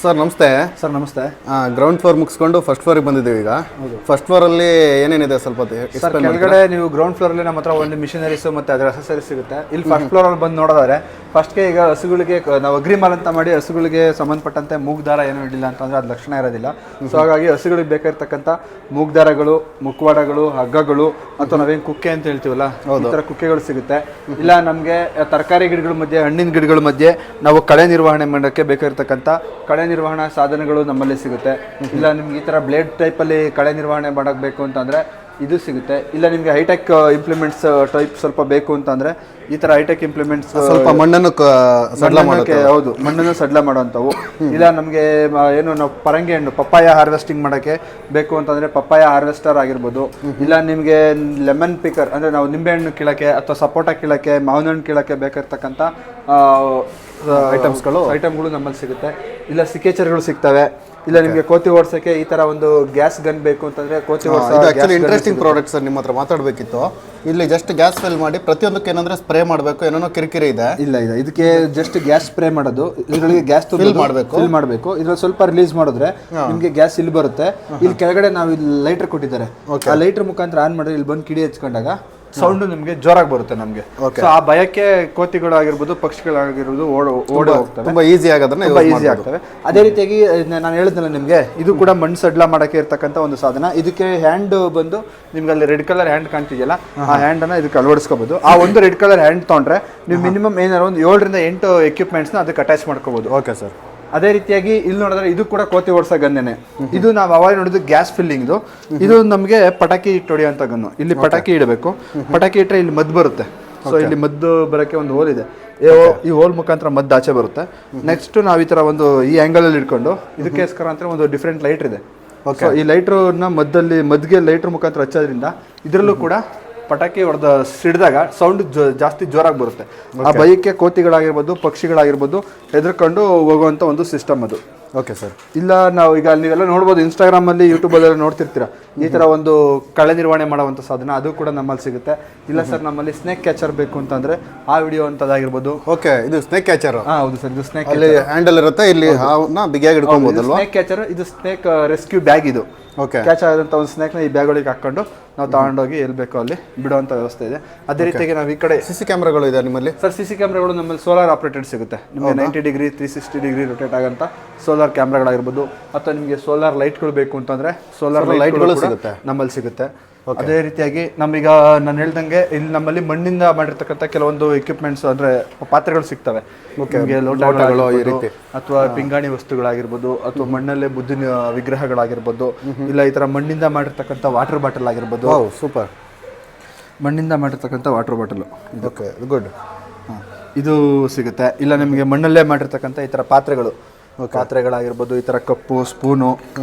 Sir ನಮಸ್ತೆ. Sir ನಮಸ್ತೆ. Ground floor ಮುಗಿಸ್ಕೊಂಡು ಫಸ್ಟ್ ಫ್ಲೋರಿಗೆ ಬಂದಿದ್ದೀವಿ. ಈಗ ಫಸ್ಟ್ ಫ್ಲೋರಲ್ಲಿ ಏನೇನಿದೆ ಸ್ವಲ್ಪ ಸರ್ ಕೆಳಗಡೆ ನೀವು ಗ್ರೌಂಡ್ ಫ್ಲೋರಲ್ಲಿ ನಮ್ಮ ಹತ್ರ ಒಂದು ಮಿಷನರೀಸ್ ಮತ್ತು ಅದರ ಅಸೆಸರೀಸ್ ಸಿಗುತ್ತೆ. ಇಲ್ಲಿ ಫಸ್ಟ್ ಫ್ಲೋರಲ್ಲಿ ಬಂದು ನೋಡೋದಾದ್ರೆ ಫಸ್ಟ್ಗೆ ಈಗ ಹಸುಗಳಿಗೆ ನಾವು ಅಗ್ರಿಮಾಲ್ ಅಂತ ಮಾಡಿ ಹಸುಗಳಿಗೆ ಸಂಬಂಧಪಟ್ಟಂತೆ ಮೂಗ್ದಾರ ಏನೂ ಇರಲಿಲ್ಲ ಅಂತಂದರೆ ಅದು ಲಕ್ಷಣ ಇರೋದಿಲ್ಲ. ಸೊ ಹಾಗಾಗಿ ಹಸುಗಳಿಗೆ ಬೇಕಾಗಿರ್ತಕ್ಕಂಥ ಮೂಗ್ದಾರಗಳು, ಮುಖವಾಡಗಳು, ಹಗ್ಗಗಳು ಅಥವಾ ನಾವೇನು ಕುಕ್ಕೆ ಅಂತ ಹೇಳ್ತೀವಲ್ಲ ಈ ಥರ ಕುಕ್ಕೆಗಳು ಸಿಗುತ್ತೆ. ಇಲ್ಲ ನಮಗೆ ತರಕಾರಿ ಗಿಡಗಳ ಮಧ್ಯೆ, ಹಣ್ಣಿನ ಗಿಡಗಳ ಮಧ್ಯೆ ನಾವು ಕಳೆ ನಿರ್ವಹಣೆ ಮಾಡೋಕ್ಕೆ ಬೇಕಾಗಿರ್ತಕ್ಕಂಥ ಕಳೆ ನಿರ್ವಹಣಾ ಸಾಧನಗಳು ನಮ್ಮಲ್ಲಿ ಸಿಗುತ್ತೆ. ಇಲ್ಲ ನಿಮ್ಗೆ ಈ ಥರ ಬ್ಲೇಡ್ ಟೈಪಲ್ಲಿ ಕಳೆ ನಿರ್ವಹಣೆ ಮಾಡಬೇಕು ಅಂತಂದರೆ ಇದು ಸಿಗುತ್ತೆ. ಇಲ್ಲ ನಿಮಗೆ ಹೈಟೆಕ್ ಇಂಪ್ಲಿಮೆಂಟ್ಸ್ ಟೈಪ್ ಸ್ವಲ್ಪ ಬೇಕು ಅಂತಂದರೆ ಈ ಥರ ಹೈಟೆಕ್ ಇಂಪ್ಲಿಮೆಂಟ್ಸ್ ಸ್ವಲ್ಪ ಮಣ್ಣನ್ನು ಹೌದು ಮಣ್ಣನ್ನು ಸಡ್ಲ ಮಾಡೋವಂಥವು. ಇಲ್ಲ ನಮಗೆ ಏನು ನಾವು ಪರಂಗಿ ಹಣ್ಣು ಪಪ್ಪಾಯ ಹಾರ್ವೆಸ್ಟಿಂಗ್ ಮಾಡೋಕ್ಕೆ ಬೇಕು ಅಂತಂದರೆ ಪಪ್ಪಾಯ ಹಾರ್ವೆಸ್ಟರ್ ಆಗಿರ್ಬೋದು. ಇಲ್ಲ ನಿಮಗೆ ಲೆಮನ್ ಪಿಕರ್ ಅಂದರೆ ನಾವು ನಿಂಬೆಹಣ್ಣು ಕೀಳಕ್ಕೆ ಅಥವಾ ಸಪೋಟ ಕೀಳಕ್ಕೆ, ಮಾವಿನ ಹಣ್ಣು ಕೀಳಕ್ಕೆ ಬೇಕಾಗಿರ್ತಕ್ಕಂಥ ಐಟಮ್ಗಳು ನಮ್ಮಲ್ಲಿ ಸಿಗುತ್ತೆ. ಇಲ್ಲ ಸಿಕೇಚರ್ಗಳು ಸಿಗ್ತವೆ. ಇಲ್ಲ ನಿಮಗೆ ಕೋತಿ ಓಡಿಸೋಕ್ಕೆ ಈ ಥರ ಒಂದು ಗ್ಯಾಸ್ ಗನ್ ಬೇಕು ಅಂತಂದರೆ ಕೋತಿ ಆ್ಯಕ್ಚುಲಿ ಇಂಟ್ರೆಸ್ಟಿಂಗ್ ಪ್ರಾಡಕ್ಟ್ ಸರ್. ನಿಮ್ಮ ಹತ್ರ ಮಾತಾಡಬೇಕಿತ್ತು. ಇಲ್ಲಿ ಜಸ್ಟ್ ಗ್ಯಾಸ್ ಫಿಲ್ ಮಾಡಿ ಪ್ರತಿಯೊಂದಕ್ಕೆ ಏನಂದ್ರೆ ಸ್ಪ್ರೇ ಮಾಡಬೇಕು, ಏನೇನೋ ಕಿರಿಕಿರಿ ಇದೆ. ಇಲ್ಲ ಇದಕ್ಕೆ ಜಸ್ಟ್ ಗ್ಯಾಸ್ ಸ್ಪ್ರೇ ಮಾಡೋದು, ಇದರೊಳಗೆ ಗ್ಯಾಸ್ ಫಿಲ್ ಮಾಡಬೇಕು. ಇದ್ರಲ್ಲಿ ಸ್ವಲ್ಪ ರಿಲೀಸ್ ಮಾಡಿದ್ರೆ ನಿಮಗೆ ಗ್ಯಾಸ್ ಇಲ್ಲಿ ಬರುತ್ತೆ. ಇಲ್ಲಿ ಕೆಳಗಡೆ ನಾವು ಇಲ್ಲಿ ಲೈಟರ್ ಕೊಟ್ಟಿದ್ದಾರೆ. ಆ ಲೈಟರ್ ಮುಖಾಂತರ ಆನ್ ಮಾಡಿದ್ರೆ ಇಲ್ಲಿ ಬಂದು ಕಿಡಿ ಹಚ್ಕೊಂಡಾಗ ಸೌಂಡ್ ನಿಮಗೆ ಜೋರಾಗಿ ಬರುತ್ತೆ ನಮಗೆ. ಸೊ ಆ ಭಯಕ್ಕೆ ಕೋತಿಗಳು ಆಗಿರ್ಬೋದು, ಪಕ್ಷಿಗಳಾಗಿರ್ಬೋದು ಓಡಿ ಹೋಗ್ತವೆ. ತುಂಬಾ ಈಸಿ ಆಗೋದನ್ನ ಈಸಿ ಆಗ್ತವೆ. ಅದೇ ರೀತಿಯಾಗಿ ನಾನು ಹೇಳಿದ್ನಲ್ಲ ನಿಮಗೆ, ಇದು ಕೂಡ ಮಣ್ಣು ಸಡ್ಲ ಮಾಡೋಕ್ಕೆ ಇರ್ತಕ್ಕಂಥ ಒಂದು ಸಾಧನ. ಇದಕ್ಕೆ ಹ್ಯಾಂಡ್ ಬಂದು ನಿಮ್ಗೆ ಅಲ್ಲಿ ರೆಡ್ ಕಲರ್ ಹ್ಯಾಂಡ್ ಕಾಣ್ತಿದೆಯಲ್ಲ, ಆ ಹ್ಯಾಂಡನ್ನು ಇದಕ್ಕೆ ಅಳವಡಿಸ್ಕೋಬಹುದು. ಆ ಒಂದು ರೆಡ್ ಕಲರ್ ಹ್ಯಾಂಡ್ ತೊಗೊಂಡ್ರೆ ನೀವು ಮಿನಿಮಮ್ ಏನಾದ್ರು ಒಂದು 7 ರಿಂದ 8 ಎಕ್ವಿಪ್ಮೆಂಟ್ಸ್ನ ಅದಕ್ಕೆ ಅಟ್ಯಾಚ್ ಮಾಡ್ಕೋಬಹುದು. Okay sir. ಅದೇ ರೀತಿಯಾಗಿ ಇಲ್ಲಿ ನೋಡಿದ್ರೆ ಇದು ಕೂಡ ಕೋತಿ ಓಡಿಸೋ ಗನ್ನೇನೆ. ಇದು ನಾವು ಅವಾಯ್ಡ್ ನೋಡಿದ್ದು ಗ್ಯಾಸ್ ಫಿಲ್ಲಿಂಗ್ದು. ಇದು ನಮಗೆ ಪಟಾಕಿ ಇಟ್ಟು ಹೊಡೆಯುವಂಥ ಗನ್ನು. ಇಲ್ಲಿ ಪಟಾಕಿ ಇಡಬೇಕು. ಪಟಾಕಿ ಇಟ್ಟರೆ ಇಲ್ಲಿ ಮದ್ದು ಬರುತ್ತೆ. ಸೊ ಇಲ್ಲಿ ಮದ್ದು ಬರೋಕ್ಕೆ ಒಂದು ಹೋಲ್ ಇದೆ. ಈ ಹೋಲ್ ಮುಖಾಂತರ ಮದ್ದು ಆಚೆ ಬರುತ್ತೆ. ನೆಕ್ಸ್ಟ್ ನಾವು ಈ ಥರ ಒಂದು ಈ ಆ್ಯಂಗಲಲ್ಲಿ ಇಟ್ಕೊಂಡು ಇದಕ್ಕೋಸ್ಕರ ಅಂತ ಒಂದು ಡಿಫ್ರೆಂಟ್ ಲೈಟ್ರ್ ಇದೆ. ಸೊ ಈ ಲೈಟ್ರನ್ನ ಮದ್ದಿಗೆ ಲೈಟ್ರ್ ಮುಖಾಂತರ ಹಚ್ಚೋದ್ರಿಂದ ಇದರಲ್ಲೂ ಕೂಡ ಪಟಾಕಿ ಹೊಡೆದ ಸಿಡಿದಾಗ ಸೌಂಡ್ ಜಾಸ್ತಿ ಜೋರಾಗಿ ಬರುತ್ತೆ. ಆ ಬೈಕ್ಗೆ ಕೋತಿಗಳಾಗಿರ್ಬೋದು, ಪಕ್ಷಿಗಳಾಗಿರ್ಬೋದು ಹೆದರ್ಕೊಂಡು ಹೋಗುವಂಥ ಒಂದು ಸಿಸ್ಟಮ್ ಅದು. Okay sir. ಇಲ್ಲ ನಾವು ಈಗ ನೀವೆಲ್ಲ ನೋಡ್ಬೋದು, ಇನ್ಸ್ಟಾಗ್ರಾಮಲ್ಲಿ, ಯೂಟ್ಯೂಬಲ್ಲೆಲ್ಲ ನೋಡ್ತಿರ್ತೀರ ಈ ಥರ ಒಂದು ಕಳೆ ನಿರ್ವಹಣೆ ಮಾಡುವಂಥ ಸಾಧನ. ಅದು ಕೂಡ ನಮ್ಮಲ್ಲಿ ಸಿಗುತ್ತೆ. ಇಲ್ಲ ಸರ್ ನಮ್ಮಲ್ಲಿ ಸ್ನೇಕ್ ಕ್ಯಾಚರ್ ಬೇಕು ಅಂತಂದರೆ ಆ ವಿಡಿಯೋ ಅಂತದಾಗಿರ್ಬೋದು. ಓಕೆ, ಇದು ಸ್ನೇಕ್ ಕ್ಯಾಚರ್. ಹೌದು ಸರ್, ಇದು ಸ್ನೇಕ್ ಹ್ಯಾಂಡಲ್ ಇರುತ್ತೆ. ಇಲ್ಲಿ ಬಿಗಿಯಾಗಿ ಹಿಡ್ಕೊಬೋದಲ್ವಾ? Snake catcher. ಇದು ಸ್ನೇಕ್ ರೆಸ್ಕ್ಯೂ ಬ್ಯಾಗ್. ಇದು ಕ್ಯಾಚ್ ಆದಂಥ ಒಂದು ಸ್ನೇಕ್ನ ಈ ಬ್ಯಾಗ್ ಒಳಗೆ ಹಾಕೊಂಡು ನಾವು ತಗೊಂಡೋಗಿ ಎಲ್ಲಿ ಬೇಕೋ ಅಲ್ಲಿ ಬಿಡುವಂಥ ವ್ಯವಸ್ಥೆ ಇದೆ. ಅದೇ ರೀತಿಯಾಗಿ ನಾವು ಈ ಕಡೆ CC ಕ್ಯಾಮ್ರಾಗಳು ಇದೆ ನಿಮ್ಮಲ್ಲಿ? ಸರ್ CC ಕ್ಯಾಮ್ರಾಗಳು ನಮ್ಮಲ್ಲಿ ಸೋಲಾರ್ ಆಪ್ರೇಟೆಡ್ ಸಿಗುತ್ತೆ. ನಿಮಗೆ 90 ಡಿಗ್ರಿ 360 ಡಿಗ್ರಿ ರೊಟೇಟ್ ಆಗೋಂಥ ಸೋಲಾರ್ ಕ್ಯಾಮ್ರಾಗಳಾಗಿರ್ಬೋದು. ಅಥವಾ ನಿಮಗೆ ಸೋಲಾರ್ ಲೈಟ್ಗಳು ಬೇಕು ಅಂತಂದರೆ ಸೋಲಾರ್ ಲೈಟ್ಗಳು ಸಿಗುತ್ತೆ, ನಮ್ಮಲ್ಲಿ ಸಿಗುತ್ತೆ. ಅದೇ ರೀತಿಯಾಗಿ ನಮೀಗ ನಾನು ಹೇಳ್ದಂಗೆ ಇಲ್ಲಿ ನಮ್ಮಲ್ಲಿ ಮಣ್ಣಿಂದ ಮಾಡಿರ್ತಕ್ಕಂಥ ಕೆಲವೊಂದು ಎಕ್ವಿಪ್ಮೆಂಟ್ಸ್ ಅಂದರೆ ಪಾತ್ರೆಗಳು ಸಿಗ್ತವೆ. ನಿಮಗೆ ಲೋಟಗಳು ಈ ರೀತಿ, ಅಥವಾ ಪಿಂಗಾಣಿ ವಸ್ತುಗಳಾಗಿರ್ಬೋದು, ಅಥವಾ ಮಣ್ಣಲ್ಲೇ ಬುದ್ಧಿನ ವಿಗ್ರಹಗಳಾಗಿರ್ಬೋದು. ಇಲ್ಲ ಈ ಥರ ಮಣ್ಣಿಂದ ಮಾಡಿರ್ತಕ್ಕಂಥ ವಾಟರ್ ಬಾಟಲ್ ಆಗಿರ್ಬೋದು. ಸೂಪರ್. ಮಣ್ಣಿಂದ ಮಾಡಿರ್ತಕ್ಕಂಥ ವಾಟರ್ ಬಾಟಲು. Okay, good. ಇದು ಸಿಗುತ್ತೆ. ಇಲ್ಲ ನಿಮಗೆ ಮಣ್ಣಲ್ಲೇ ಮಾಡಿರ್ತಕ್ಕಂಥ ಈ ಥರ ಪಾತ್ರೆಗಳಾಗಿರ್ಬೋದು, ಈ ಥರ ಕಪ್ಪು, ಸ್ಪೂನು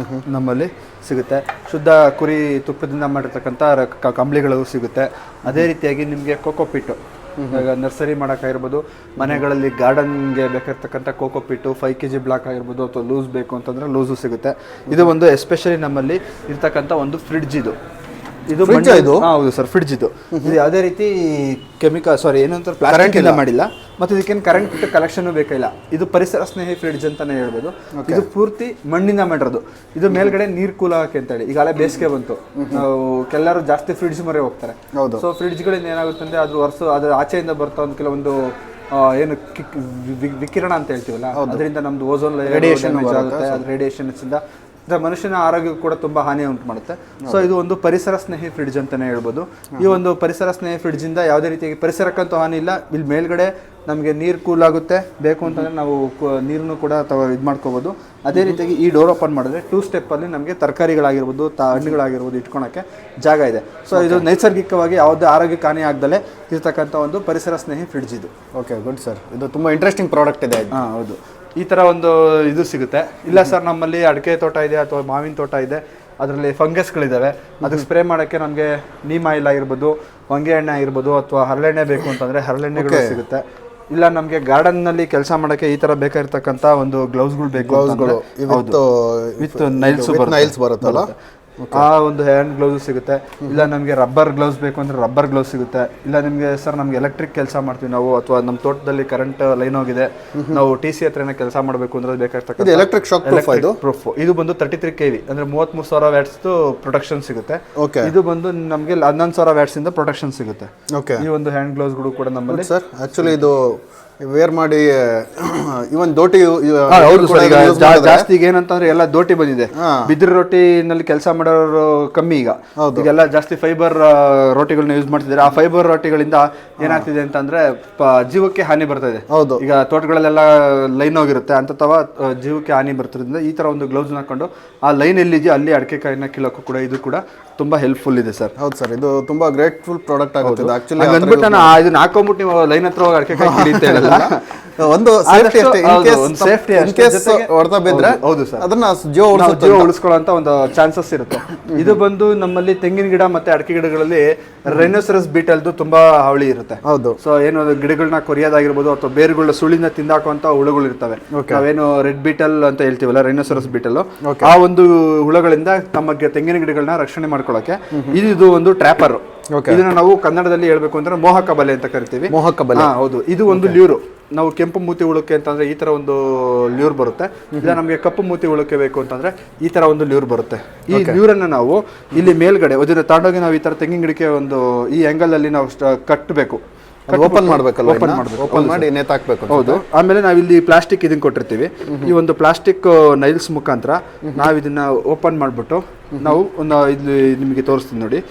ನಮ್ಮಲ್ಲಿ ಸಿಗುತ್ತೆ. ಶುದ್ಧ ಕುರಿ ತುಪ್ಪದಿಂದ ಮಾಡಿರ್ತಕ್ಕಂಥ ಕಂಬಳಿಗಳು ಸಿಗುತ್ತೆ. ಅದೇ ರೀತಿಯಾಗಿ ನಿಮಗೆ ಕೋಕೋಪಿಟ್ಟು, ಈಗ ನರ್ಸರಿ ಮಾಡೋಕ್ಕಾಗಿರ್ಬೋದು, ಮನೆಗಳಲ್ಲಿ ಗಾರ್ಡನ್ಗೆ ಬೇಕಾಗಿರ್ತಕ್ಕಂಥ ಕೋಕೋಪಿಟ್ಟು 5 kg ಬ್ಲಾಕ್ ಆಗಿರ್ಬೋದು, ಅಥವಾ ಲೂಸ್ ಬೇಕು ಅಂತಂದರೆ ಲೂಸು ಸಿಗುತ್ತೆ. ಇದು ಒಂದು ಎಸ್ಪೆಷಲಿ ನಮ್ಮಲ್ಲಿ ಇರ್ತಕ್ಕಂಥ ಒಂದು ಫ್ರಿಡ್ಜ್. ಇದು ಹೌದು ಸರ್, ಫ್ರಿಡ್ಜ್. ಇದು ಯಾವುದೇ ರೀತಿ ಏನಂತಾರೆ ಪ್ಲಾಸ್ಟಿಕ್ ಇಂದ ಮಾಡಿಲ್ಲ, ಮತ್ತು ಇದಕ್ಕೇನು ಕರೆಂಟ್ ಕಲೆಕ್ಷನ್ ಬೇಕಿಲ್ಲ. ಇದು ಪರಿಸರ ಸ್ನೇಹಿ ಫ್ರಿಡ್ಜ್ ಅಂತಾನೆ ಹೇಳ್ಬೋದು. ಇದು ಪೂರ್ತಿ ಮಣ್ಣಿಂದ ಮಾಡಿರೋದು. ಇದು ಮೇಲ್ಗಡೆ ನೀರು ಕೂಲ್ ಆಗಕ್ಕೆ ಅಂತೇಳಿ ಈಗಾಗಲೇ ಬೇಸಿಗೆ ಬಂತು, ನಾವು ಎಲ್ಲರೂ ಜಾಸ್ತಿ ಫ್ರಿಡ್ಜ್ ಮೊರೆ ಹೋಗ್ತಾರೆ. ಸೊ ಫ್ರಿಡ್ಜ್ಗಳಿಂದ ಏನಾಗುತ್ತೆ ಅಂದರೆ ಅದ್ರ ಆಚೆಯಿಂದ ಬರ್ತಾ ಒಂದು ಕೆಲವೊಂದು ಏನು ವಿಕಿರಣ ಅಂತ ಹೇಳ್ತೀವಲ್ಲ, ಅದರಿಂದ ನಮ್ದು ಓಝೋನ್ ರೇಡಿಯೇಷನ್ ಆಗುತ್ತೆ. ಅದು ರೇಡಿಯೇಷನ್ಸಿಂದ ಮನುಷ್ಯನ ಆರೋಗ್ಯ ಕೂಡ ತುಂಬ ಹಾನಿ ಉಂಟು ಮಾಡುತ್ತೆ. ಸೊ ಇದು ಒಂದು ಪರಿಸರ ಸ್ನೇಹಿ ಫ್ರಿಡ್ಜ್ ಅಂತಲೇ ಹೇಳ್ಬೋದು. ಈ ಒಂದು ಪರಿಸರ ಸ್ನೇಹಿ ಫ್ರಿಡ್ಜಿಂದ ಯಾವುದೇ ರೀತಿಯಾಗಿ ಪರಿಸರಕ್ಕಂತೂ ಹಾನಿ ಇಲ್ಲ. ಇಲ್ಲಿ ಮೇಲ್ಗಡೆ ನಮಗೆ ನೀರು ಕೂಲ್ ಆಗುತ್ತೆ. ಬೇಕು ಅಂತಂದರೆ ನಾವು ನೀರನ್ನು ಕೂಡ ಇದು ಮಾಡ್ಕೋಬೋದು. ಅದೇ ರೀತಿಯಾಗಿ ಈ ಡೋರ್ ಓಪನ್ ಮಾಡಿದ್ರೆ 2 ಸ್ಟೆಪ್ಪಲ್ಲಿ ನಮಗೆ ತರಕಾರಿಗಳಾಗಿರ್ಬೋದು, ಹಣ್ಣುಗಳಾಗಿರ್ಬೋದು ಇಟ್ಕೊಳಕ್ಕೆ ಜಾಗ ಇದೆ. ಸೊ ಇದು ನೈಸರ್ಗಿಕವಾಗಿ ಯಾವುದೇ ಆರೋಗ್ಯಕ್ಕೆ ಹಾನಿ ಆಗದಲ್ಲೇ ಇರ್ತಕ್ಕಂಥ ಒಂದು ಪರಿಸರ ಸ್ನೇಹಿ ಫ್ರಿಡ್ಜ್ ಇದು. Okay, good sir. ಇದು ತುಂಬ ಇಂಟ್ರೆಸ್ಟಿಂಗ್ ಪ್ರಾಡಕ್ಟ್ ಇದೆ. ಹೌದು, ಈ ಥರ ಒಂದು ಇದು ಸಿಗುತ್ತೆ. ಇಲ್ಲ ಸರ್ ನಮ್ಮಲ್ಲಿ ಅಡಿಕೆ ತೋಟ ಇದೆ ಅಥವಾ ಮಾವಿನ ತೋಟ ಇದೆ, ಅದರಲ್ಲಿ ಫಂಗಸ್ಗಳಿದ್ದಾವೆ, ಅದಕ್ಕೆ ಸ್ಪ್ರೇ ಮಾಡೋಕ್ಕೆ ನಮಗೆ ನೀಮ್ ಆಯಿಲ್ ಆಗಿರ್ಬೋದು, ಹೊಂಗೆ ಎಣ್ಣೆ ಆಗಿರ್ಬೋದು, ಅಥವಾ ಹರಳೆಣ್ಣೆ ಬೇಕು ಅಂತಂದರೆ ಹರಳೆಣ್ಣೆಗಳು ಸಿಗುತ್ತೆ. ಇಲ್ಲ ನಮಗೆ ಗಾರ್ಡನ್ನಲ್ಲಿ ಕೆಲಸ ಮಾಡೋಕ್ಕೆ ಈ ಥರ ಬೇಕಾಗಿರ್ತಕ್ಕಂಥ ಒಂದು ಗ್ಲೌಸ್ಗಳು ಬೇಕು. ವಿತ್ ನೈಲ್ಸ್ ಬರುತ್ತಲ್ಲ, ಆ ಒಂದು ಹ್ಯಾಂಡ್ ಗ್ಲೌಸ್ ಸಿಗುತ್ತೆ. ಇಲ್ಲ ನಮಗೆ ರಬ್ಬರ್ ಗ್ಲೌಸ್ ಬೇಕು ಅಂದ್ರೆ ರಬ್ಬರ್ ಗ್ಲೌಸ್ ಸಿಗುತ್ತೆ. ಇಲ್ಲ ನಿಮಗೆ ಸರ್ ನಮ್ಗೆ ಎಲೆಕ್ಟ್ರಿಕ್ ಕೆಲಸ ಮಾಡ್ತೀವಿ ನಾವು, ಅಥವಾ ನಮ್ಮ ತೋಟದಲ್ಲಿ ಕರೆಂಟ್ ಲೈನ್ ಹೋಗಿದೆ, ನಾವು TC ಹತ್ರನೇ ಕೆಲಸ ಮಾಡಬೇಕು ಅಂದ್ರೆ ಬೇಕಾಗ್ತಕ್ಕಂಥ ಎಲೆಕ್ಟ್ರಿಕ್ ಶಾಕ್ ಪ್ರೂಫ್. ಇದು ಬಂದು 33 kV ಅಂದ್ರೆ 33,000 ವ್ಯಾಟ್ಸ್ ಪ್ರೊಟೆಕ್ಷನ್ ಸಿಗುತ್ತೆ. ಇದು ಬಂದು ನಮಗೆ 11,000 ವ್ಯಾಟ್ಸ್ ಇಂದ ಪ್ರೊಟೆಕ್ಷನ್ ಸಿಗುತ್ತೆ. ಈ ಒಂದು ಹ್ಯಾಂಡ್ ಗ್ಲೌಸ್ಗಳು ಕೂಡ ನಮ್ಮಲ್ಲಿ ಸರ್. ಆಕ್ಚುಲಿ ಇದು ವೇರ್ ಮಾಡಿ ಇವನ್ ದೋಟಿ ಹೌದು ಸರ್. ಈಗ ಜಾಸ್ತಿ ಈಗ ಏನಂತಂದ್ರೆ ಎಲ್ಲ ದೋಟಿ ಬಂದಿದೆ. ಬಿದಿರು ರೋಟಿನಲ್ಲಿ ಕೆಲಸ ಮಾಡೋರು ಕಮ್ಮಿ ಈಗ. ಈಗೆಲ್ಲ ಜಾಸ್ತಿ ಫೈಬರ್ ರೋಟಿಗಳನ್ನ ಯೂಸ್ ಮಾಡ್ತಿದ್ದಾರೆ. ಆ ಫೈಬರ್ ರೋಟಿಗಳಿಂದ ಏನಾಗ್ತಿದೆ ಅಂತಂದ್ರೆ ಜೀವಕ್ಕೆ ಹಾನಿ ಬರ್ತಾ ಇದೆ. ಈಗ ತೋಟಗಳಲ್ಲೆಲ್ಲ ಲೈನ್ ಹೋಗಿರುತ್ತೆ, ಅಂತವ ಜೀವಕ್ಕೆ ಹಾನಿ ಬರ್ತಿರೋದ್ರಿಂದ ಈ ತರ ಒಂದು ಗ್ಲೌಸ್ ಹಾಕೊಂಡು ಆ ಲೈನ್ ಎಲ್ಲಿದೆಯೋ ಅಲ್ಲಿ ಅಡಿಕೆ ಕಾಯಿನ ಕೀಳಕ್ಕೂ ಕೂಡ ಇದು ಕೂಡ ತುಂಬಾ ಹೆಲ್ಪ್ಫುಲ್ ಇದೆ ಸರ್. ಹೌದು ಸರ್, ಇದು ತುಂಬಾ ಗ್ರೇಟ್ಫುಲ್ ಪ್ರಾಡಕ್ಟ್ ಆಗುತ್ತೆ. ಆಕ್ಚುಲಿ ಅಂದ್ಬಿಟ್ಟು ನಾನು ಇದನ್ನ ಹಾಕೊಂಡ್ಬಿಟ್ಟು ನೀವು ಲೈನ್ ಹತ್ರ ಹೋಗಿ ಅಡಿಕೆ ಕಾಯಿ ಕೀಳಿ ಅಂತ ಹೇಳಲ್ಲ. ಒಂದು ಸೇಫ್ಟಿ ಇನ್ ಕೇಸ್ ಹೊಡೆದ ಬಿದ್ರೆ ಹೌದು ಸರ್, ಅದನ್ನ ಜೀವ ಉಳಿಸ್ಕೊಳ್ಳುವಂತ ಒಂದು ಚಾನ್ಸಸ್ ಇರುತ್ತೆ. ಇದು ಬಂದು ನಮ್ಮಲ್ಲಿ ತೆಂಗಿನ ಗಿಡ ಮತ್ತೆ ಅಡಿಕೆ ಗಿಡಗಳಲ್ಲಿ ರೈನೋಸರಸ್ ಬೀಟಲ್ದು ತುಂಬಾ ಹಾವಳಿ ಇರುತ್ತೆ. ಹೌದು. ಸೊ ಏನು ಗಿಡಗಳನ್ನ ಕೊರಿಯೋದಾಗಿರ್ಬೋದು ಅಥವಾ ಬೇರುಗಳ ಸುಳಿನ ತಿಂದಾಕುವಂತ ಹುಳುಗಳು ಇರ್ತವೆ. ನಾವೇನು ರೆಡ್ ಬೀಟಲ್ ಅಂತ ಹೇಳ್ತೀವಲ್ಲ, ರೈನೋಸರಸ್ ಬೀಟಲ್, ಆ ಒಂದು ಹುಳುಗಳಿಂದ ತಮ್ಮ ತೆಂಗಿನ ಗಿಡಗಳನ್ನ ರಕ್ಷಣೆ ಮಾಡ್ಕೊಳ್ಳೋಕೆ ಇದು ಒಂದು ಟ್ರ್ಯಾಪರ್. ಇದನ್ನ ನಾವು ಕನ್ನಡದಲ್ಲಿ ಹೇಳ್ಬೇಕು ಅಂದ್ರೆ ಮೋಹಕ ಬಲೆ ಅಂತ ಕರಿತೀವಿ. ಮೋಹಕ ಬಲೆ. ಹೌದು. ಇದು ಒಂದು ಲ್ಯೂರು. ನಾವು ಕೆಂಪು ಮೂತಿ ಹುಳಕ್ಕೆ ಅಂತಂದ್ರೆ ಈ ತರ ಒಂದು ಲ್ಯೂರ್ ಬರುತ್ತೆ. ಇಲ್ಲ ನಮಗೆ ಕಪ್ಪು ಮೂತಿ ಹುಳಕ್ಕೆ ಬೇಕು ಅಂತಂದ್ರೆ ಈ ತರ ಒಂದು ಲ್ಯೂರ್ ಬರುತ್ತೆ. ಈ ಲ್ಯೂರನ್ನ ನಾವು ಇಲ್ಲಿ ಮೇಲ್ಗಡೆ ಅದನ್ನ ತಗೊಂಡೋಗಿ ನಾವು ಈ ತರ ತೆಂಗಿನ ಗಿಡಕ್ಕೆ ಒಂದು ಈ ಆಂಗಲ್ ಅಲ್ಲಿ ನಾವು ಕಟ್ಟಬೇಕು. ಓಪನ್ ಮಾಡ್ಬೇಕಲ್ಲ, ಓಪನ್ ಮಾಡಿ ನೇತಾಕ್ಬೇಕು. ಹೌದು. ಆಮೇಲೆ ನಾವು ಇಲ್ಲಿ ಪ್ಲಾಸ್ಟಿಕ್ ಇದನ್ನ ಕೊಟ್ಟಿರ್ತೀವಿ. ಈ ಒಂದು ಪ್ಲಾಸ್ಟಿಕ್ ನೈಲ್ಸ್ ಮುಖಾಂತರ ನಾವು ಇದನ್ನ ಓಪನ್ ಮಾಡ್ಬಿಟ್ಟು ನಾವು ಒಂದು ಇಲ್ಲಿ ನಿಮಗೆ ತೋರಿಸ್ತೀನಿ ನೋಡಿ,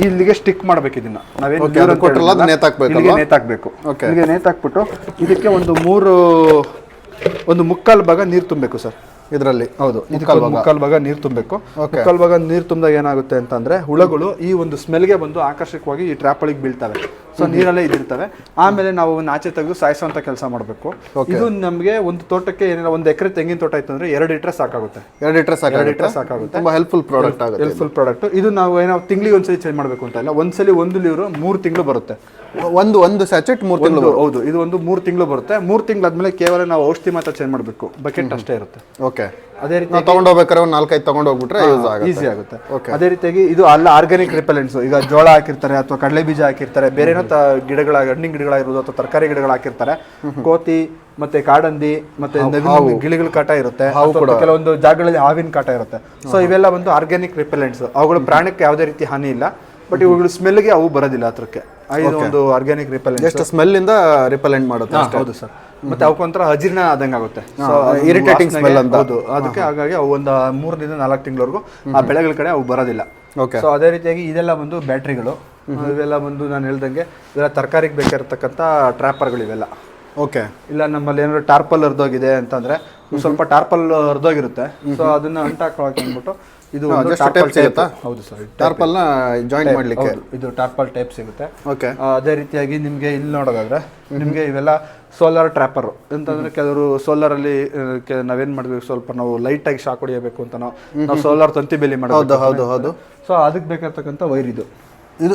ಇಲ್ಲಿಗೆ ಸ್ಟಿಕ್ ಮಾಡ್ಬೇಕು. ಇದನ್ನ ನಾವೇನು ನೇತಾಕ್ಬೇಕು. ಇಲ್ಲಿಗೆ ನೇತಾಕ್ಬಿಟ್ಟು ಇದಕ್ಕೆ ಒಂದು ಮುಕ್ಕಾಲು ಭಾಗ ನೀರು ತುಂಬಬೇಕು ಸರ್ ಇದರಲ್ಲಿ. ಹೌದು, ಮುಕ್ಕಾಲು ಭಾಗ ನೀರು ತುಂಬಬೇಕು. ಮುಕ್ಕಾಲು ಭಾಗ ನೀರು ತುಂಬಿದಾಗ ಏನಾಗುತ್ತೆ ಅಂತಂದ್ರೆ ಹುಳಗಳು ಈ ಒಂದು ಸ್ಮೆಲ್ಗೆ ಬಂದು ಆಕರ್ಷಕವಾಗಿ ಈ ಟ್ರ್ಯಾಪ್ ಒಳಗೆ ಬೀಳ್ತವೆ. ಸೊ ನೀರಲ್ಲೇ ಇದಿರ್ತವೆ. ಆಮೇಲೆ ನಾವು ಆಚೆ ತೆಗೆದು ಸಾಯಿಸುವಂತ ಕೆಲಸ ಮಾಡಬೇಕು. ಇದು ನಮಗೆ ಒಂದು ತೋಟಕ್ಕೆ ಏನಾರ ಒಂದು ಎಕರೆ ತೆಂಗಿನ ತೋಟ ಇತ್ತು ಅಂದ್ರೆ 2 ಲೀಟರ್ ಸಾಕಾಗುತ್ತೆ. 2 ಲೀಟರ್ ಸಾಕಾಗುತ್ತೆ. ತುಂಬಾ ಹೆಲ್ಪ್ಫುಲ್ ಪ್ರಾಡಕ್ಟ್ ಆಗುತ್ತೆ. ಹೆಲ್ಪ್ಫುಲ್ ಪ್ರಾಡಕ್ಟ್ ಇದು. ನಾವು ಏನೋ ತಿಂಗಳಿಗೆ ಒಂದ್ಸಲಿ ಚೇಂಜ್ ಮಾಡಬೇಕು ಅಂತ ಇಲ್ಲ, ಒಂದ್ಸಲಿ ಒಂದು ಲೀವ್ರು 3 ತಿಂಗಳು ಬರುತ್ತೆ. ಒಂದು ಸ್ಯಾಚೆಟ್ 3 ತಿಂಗಳು. ಹೌದು, ಇದು ಒಂದು 3 ತಿಂಗಳು ಬರುತ್ತೆ. 3 ತಿಂಗಳಾದ್ಮೇಲೆ ಕೇವಲ ನಾವು ಔಷಧಿ ಮಾತ್ರ ಚೇಂಜ್ ಮಾಡಬೇಕು. ಬಕೆಟ್ ಅಷ್ಟೇ ಇರುತ್ತೆ. ಓಕೆ. ಅದೇ ರೀತಿ ತಗೊಂಡೋಗ್ಬೇಕಾದ್ರೆ ಒಂದು 4-5 ತಗೊಂಡೋಗ್ಬಿಟ್ರೆ ಈಸಿ ಆಗುತ್ತೆ. ಅದೇ ರೀತಿಯಾಗಿ ಇದು ಅಲ್ಲ ಆರ್ಗ್ಯಾನಿಕ್ ರಿಪೆಲೆಂಟ್ಸ್. ಈಗ ಜೋಳ ಹಾಕಿರ್ತಾರೆ ಅಥವಾ ಕಡಲೆ ಬೀಜ ಹಾಕಿರ್ತಾರೆ, ಬೇರೆ ಏನೋ ಹಣ್ಣಿನ ಗಿಡಗಳಾಗಿರ್ಬೋದು ಅಥವಾ ತರಕಾರಿ ಗಿಡಗಳು ಹಾಕಿರ್ತಾರೆ. ಕೋತಿ ಮತ್ತೆ ಕಾಡಂದಿ ಮತ್ತೆ ಗಿಳಿಗಳ ಕಾಟ ಇರುತ್ತೆ. ಕೆಲವೊಂದು ಜಾಗಗಳಲ್ಲಿ ಹಾವಿನ ಕಾಟ ಇರುತ್ತೆ. ಸೊ ಇವೆಲ್ಲ ಒಂದು ಆರ್ಗ್ಯಾನಿಕ್ ರಿಪೆಲೆಂಟ್ಸ್. ಅವುಗಳು ಪ್ರಾಣಕ್ಕೆ ಯಾವುದೇ ರೀತಿ ಹಾನಿ ಇಲ್ಲ, ಬಟ್ ಇವುಗಳು ಸ್ಮೆಲ್ಗೆ ಅವು ಬರೋದಿಲ್ಲ ಹತ್ರಕ್ಕೆ. ಇದು ಒಂದು ಆರ್ಗ್ಯಾನಿಕ್ ರಿಪೆಲೆಂಟ್. ಜಸ್ಟ್ ಸ್ಮೆಲ್ ಇಂದ ರಿಪೆಲೆಂಟ್ ಮಾಡುತ್ತೆ. ಹೌದು ಸರ್. ಮತ್ತೆ ಅವಕ್ಕೊಂಥರ ಅಜೀರ್ಣ ಆದಂಗೆ ಆಗುತ್ತೆ. ಇರಿಟೇಟಿಂಗ್ ಸ್ಮೆಲ್ ಅಂತ. ಹೌದು. ಅದಕ್ಕೆ ಹಾಗಾಗಿ ಅವು ಒಂದು 3 ರಿಂದ 4 ತಿಂಗಳವರೆಗೂ ಆ ಬೆಳೆಗಳ ಕಡೆ ಅವು ಬರೋದಿಲ್ಲ. ಸೊ ಅದೇ ರೀತಿಯಾಗಿ ಇದೆಲ್ಲ ಒಂದು ಬ್ಯಾಟ್ರಿಗಳು. ಇವೆಲ್ಲ ಬಂದು ನಾನು ಹೇಳ್ದಂಗೆ ಇದೆಲ್ಲ ತರಕಾರಿಗೆ ಬೇಕಾಗಿರ್ತಕ್ಕಂಥ ಟ್ರ್ಯಾಪರ್ಗಳು ಇವೆಲ್ಲ. ಓಕೆ. ಇಲ್ಲ ನಮ್ಮಲ್ಲಿ ಏನಾದ್ರು ಟಾರ್ಪಲ್ ಹರಿದೋಗಿದೆ ಅಂತಂದ್ರೆ ಸ್ವಲ್ಪ ಟಾರ್ಪಲ್ ಹರಿದೋಗಿರುತ್ತೆ. ಸೊ ಅದನ್ನ ಅಂಟಾಕೊಳ್ಳೋಕೆ ಅಂದ್ಬಿಟ್ಟು ಇದು ಹೌದು ಸರ್, ಟಾರ್ಪಲ್ ನ ಜಾಯಿನ್ ಮಾಡ್ಲಿಕ್ಕೆ ಇದು ಟಾರ್ಪಲ್ ಟೈಪ್ ಸಿಗುತ್ತೆ. ಓಕೆ. ಅದೇ ರೀತಿಯಾಗಿ ನಿಮ್ಗೆ ಇಲ್ಲಿ ನೋಡೋದಾದ್ರೆ ನಿಮ್ಗೆ ಇವೆಲ್ಲ ಸೋಲಾರ್ ಟ್ರ್ಯಾಪರ್ ಅಂತಂದ್ರೆ ಕೆಲವರು ಸೋಲಾರ್ ಅಲ್ಲಿ ನಾವೇನ್ ಮಾಡ್ಬೇಕು, ಸ್ವಲ್ಪ ನಾವು ಲೈಟ್ ಆಗಿ ಶಾಕ್ ಹೊಡಿಯಬೇಕು ಅಂತ ನಾವು ಸೋಲಾರ್ ತಂತಿ ಬೇಲಿ ಮಾಡೋದು. ಹೌದು. ಸೊ ಅದಕ್ಕೆ ಬೇಕಾಗಿರ್ತಕ್ಕಂಥ ವೈರ್ ಇದು.